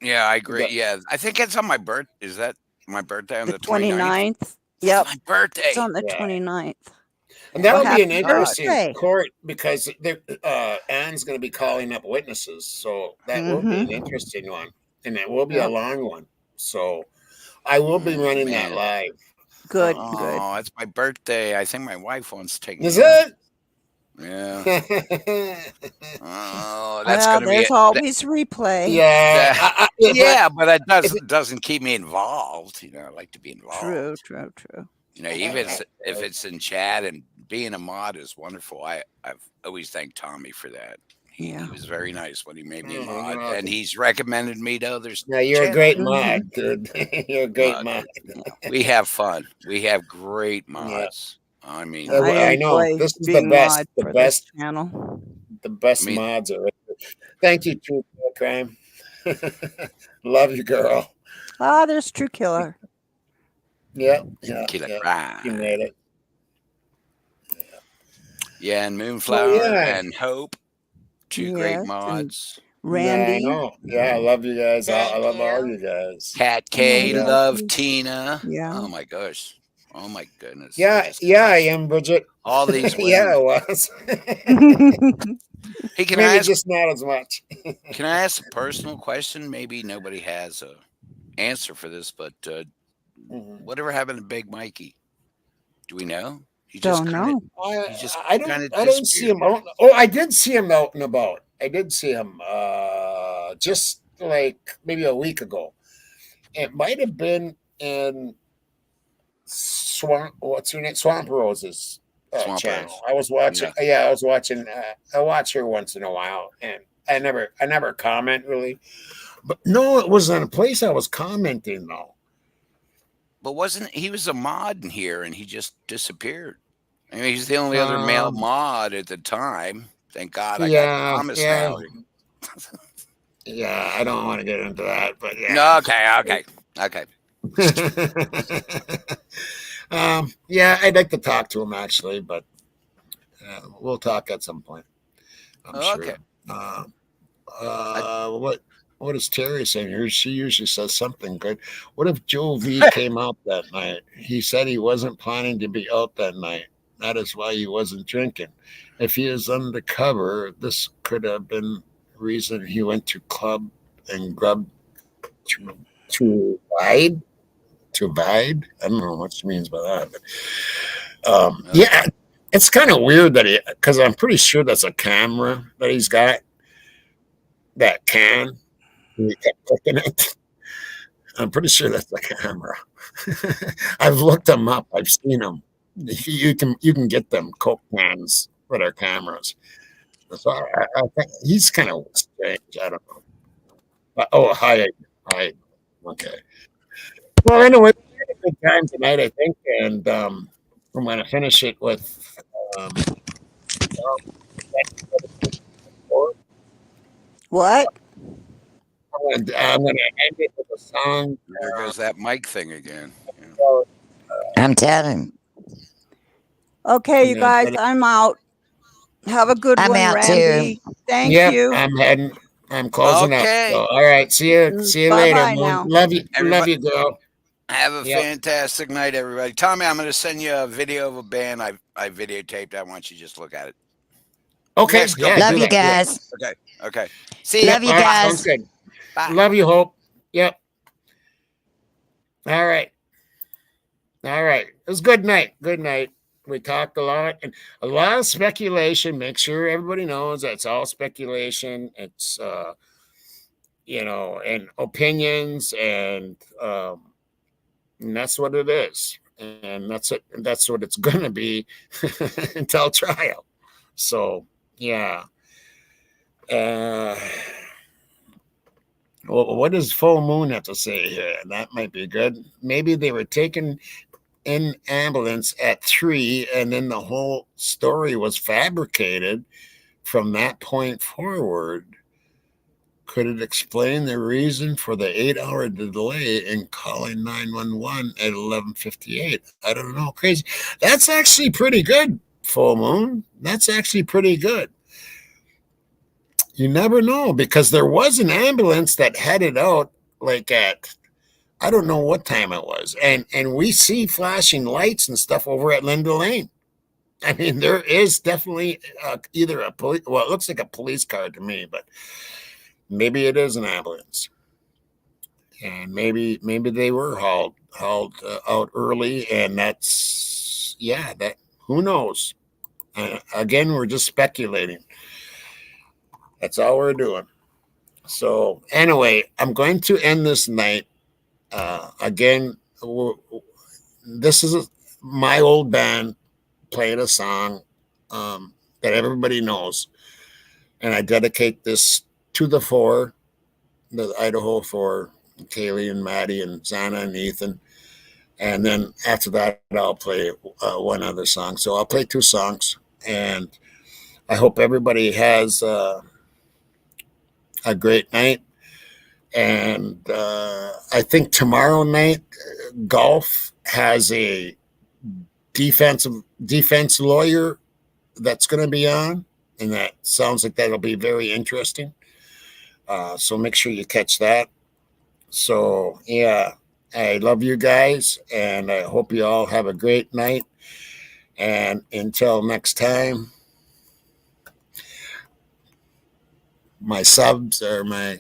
Yeah, I agree. Yeah, I think it's on my birthday. Is that my birthday on the 29th? Yep. My birthday. It's on the 29th. And that'll be an interesting court because Anne's going to be calling up witnesses. So that will be an interesting one. And it will be a long one. So I will be running that live. Good. Oh, it's my birthday. I think my wife wants to take me. Is it? Yeah. Oh, that's going to be. There's always replay. Yeah. Yeah, but it doesn't keep me involved. You know, I like to be involved. True. You know, even if it's in chat, and being a mod is wonderful. I've always thanked Tommy for that. He was very nice when he made me a mod, and he's recommended me to others. Yeah, you're a great mod, dude. You're a great mod. We have fun. We have great mods. I mean, I know this is the best channel. The best mods are. Thank you, True Crime. Love you, girl. There's True Killer. Yeah. You made it. Yeah, and Moonflower and Hope, two great mods. Randy. Yeah, I know. Yeah, I love you guys. I love all you guys. Cat K, love Tina. Yeah. Oh my gosh. Oh my goodness. Yeah, I am, Bridget. All these women. Yeah, I was. Hey, can Maybe I ask, just not as much. Can I ask a personal question? Maybe nobody has a answer for this, but whatever happened to Big Mikey? Do we know? He just don't know. I don't see him out. Oh, I did see him out and about. I did see him just like maybe a week ago. It might have been in Swamp Rose's channel. I was watching. Yeah, I was watching. I watch her once in a while, and I never comment really. But no, it was in a place I was commenting though. But he was a mod in here, and he just disappeared. I mean, he's the only other male mod at the time. Thank God I got Thomas now. Yeah, I don't want to get into that, but yeah. No, okay. Yeah, I'd like to talk to him actually, but we'll talk at some point. I'm sure. What is Terry saying here? She usually says something good. What if Joe V came out that night? He said he wasn't planning to be out that night. That is why he wasn't drinking. If he is undercover, this could have been the reason he went to club and grubbed to bide. I don't know what she means by that. But, yeah, it's kind of weird that because I'm pretty sure that's a camera that he's got. That can. He kept clicking it. I'm pretty sure that's a camera. I've looked them up. I've seen them. You can get them Coke cans for their cameras. So I think he's kind of strange. I don't know. Hi. Okay. Well, anyway, we had a good time tonight, I think, and I'm going to finish it with. What? I'm going to end it with a song. There goes that mic thing again. I'm telling. Okay, you guys, I'm out. Have a good one, out Randy. too. Thank you. I'm heading. I'm closing up. So, all right. See you Bye-bye later. now. Love you, girl. Have a fantastic night, everybody. Tommy, I'm going to send you a video of a band I videotaped. I want you to just look at it. Okay. Next couple Yeah. Love do you that. Yeah. guys. Okay. See ya. Love you All right, guys. sounds good. Bye. Love you, Hope. Yep. All right. All right. It was good night. Good night. We talked a lot and a lot of speculation. Make sure everybody knows that's all speculation. It's and opinions, and that's what it is. And that's what it's gonna be until trial. So yeah. Well, what does Full Moon have to say here? That might be good. Maybe they were taken in ambulance at 3, and then the whole story was fabricated from that point forward. Could it explain the reason for the 8-hour delay in calling 911 at 11:58? I don't know. Crazy. That's actually pretty good, Full Moon. That's actually pretty good. You never know, because there was an ambulance that headed out like at, I don't know what time it was. And we see flashing lights and stuff over at Linda Lane. I mean, there is definitely either a police, well, it looks like a police car to me, but maybe it is an ambulance. And maybe they were hauled out early, and that's, that, who knows? Again, we're just speculating. That's all we're doing. So anyway, I'm going to end this night. Again, this is my old band playing a song that everybody knows. And I dedicate this to the Furr, the Idaho Furr, Kaylee and Maddie and Zana and Ethan. And then after that, I'll play one other song. So I'll play 2 songs. And I hope everybody has a great night. And I think tomorrow night, golf has a defense lawyer that's going to be on, and that sounds like that'll be very interesting. So make sure you catch that. So yeah, I love you guys, and I hope you all have a great night. And until next time, my subs are my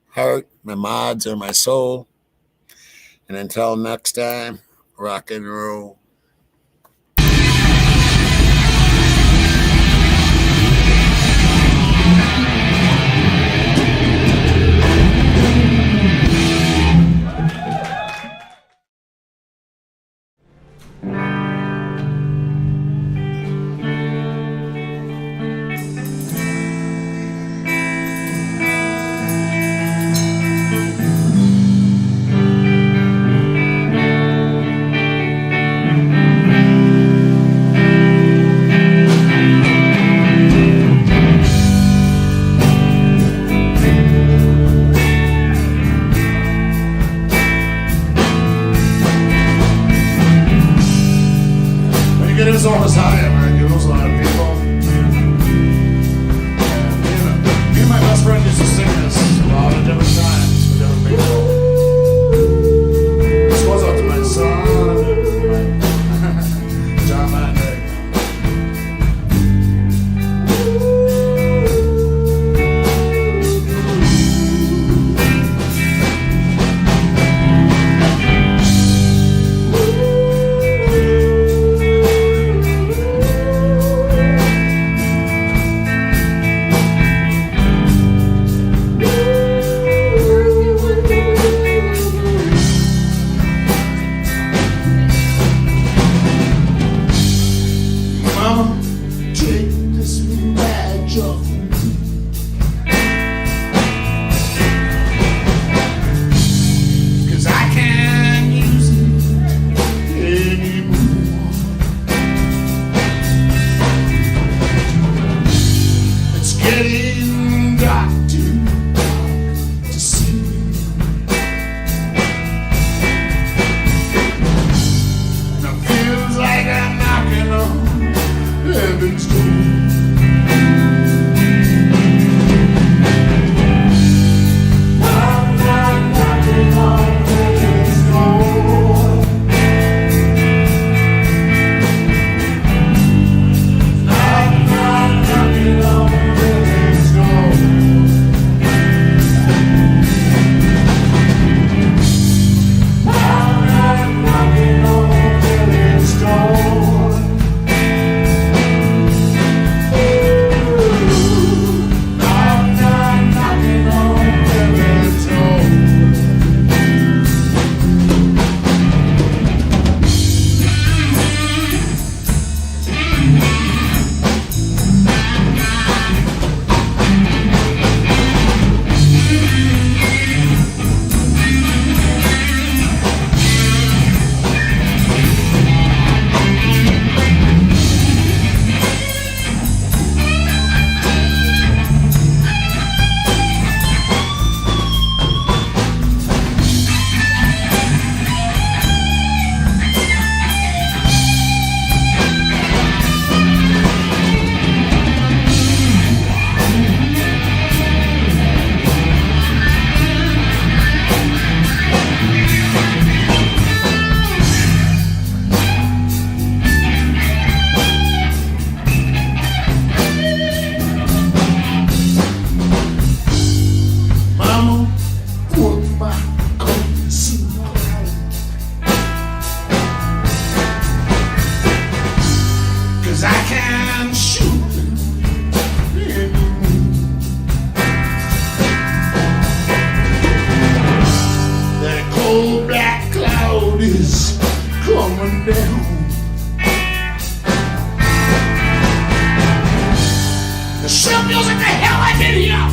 heart, my mods are my soul. And until next time, rock and roll. You know shit music the hell I did here!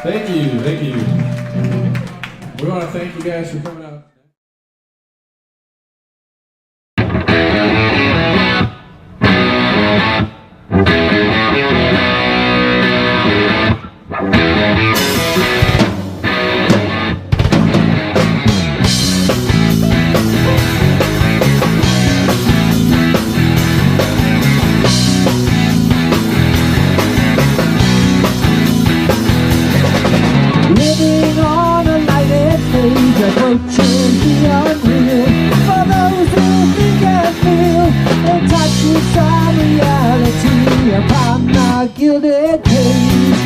Thank you. We want to thank you guys for coming out. Living on a lighted stage, approaching the unreal. For those who think and feel, in touch with some reality upon the gilded cage.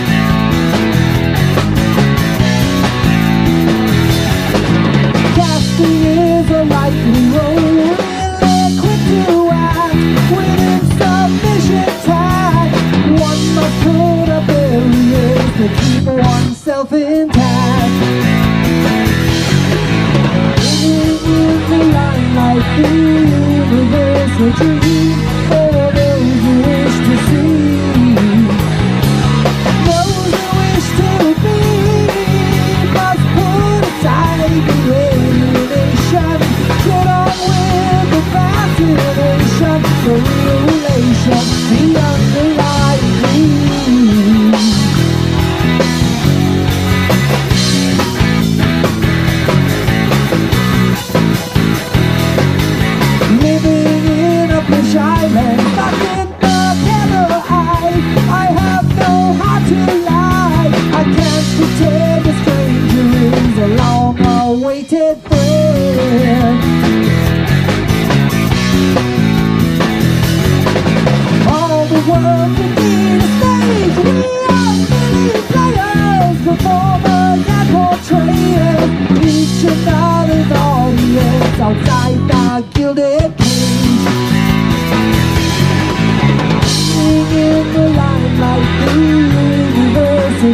Casting is a likely role, liquid to act within submission tag. One must put up barriers to keep oneself intact. Living in the limelight, the universal dream for those who wish to see, those who wish to be, must put aside the alienation. Get on with the fascination, the real relation, the underlying need. Living in a bush island, stuck in the ghetto. I have no heart to lie. I can't pretend a stranger is a long-awaited friend. All the world can need a stage. We are many players, performers and portrayers. Each another's audience outside the gilded cage. Living in the limelight, the universal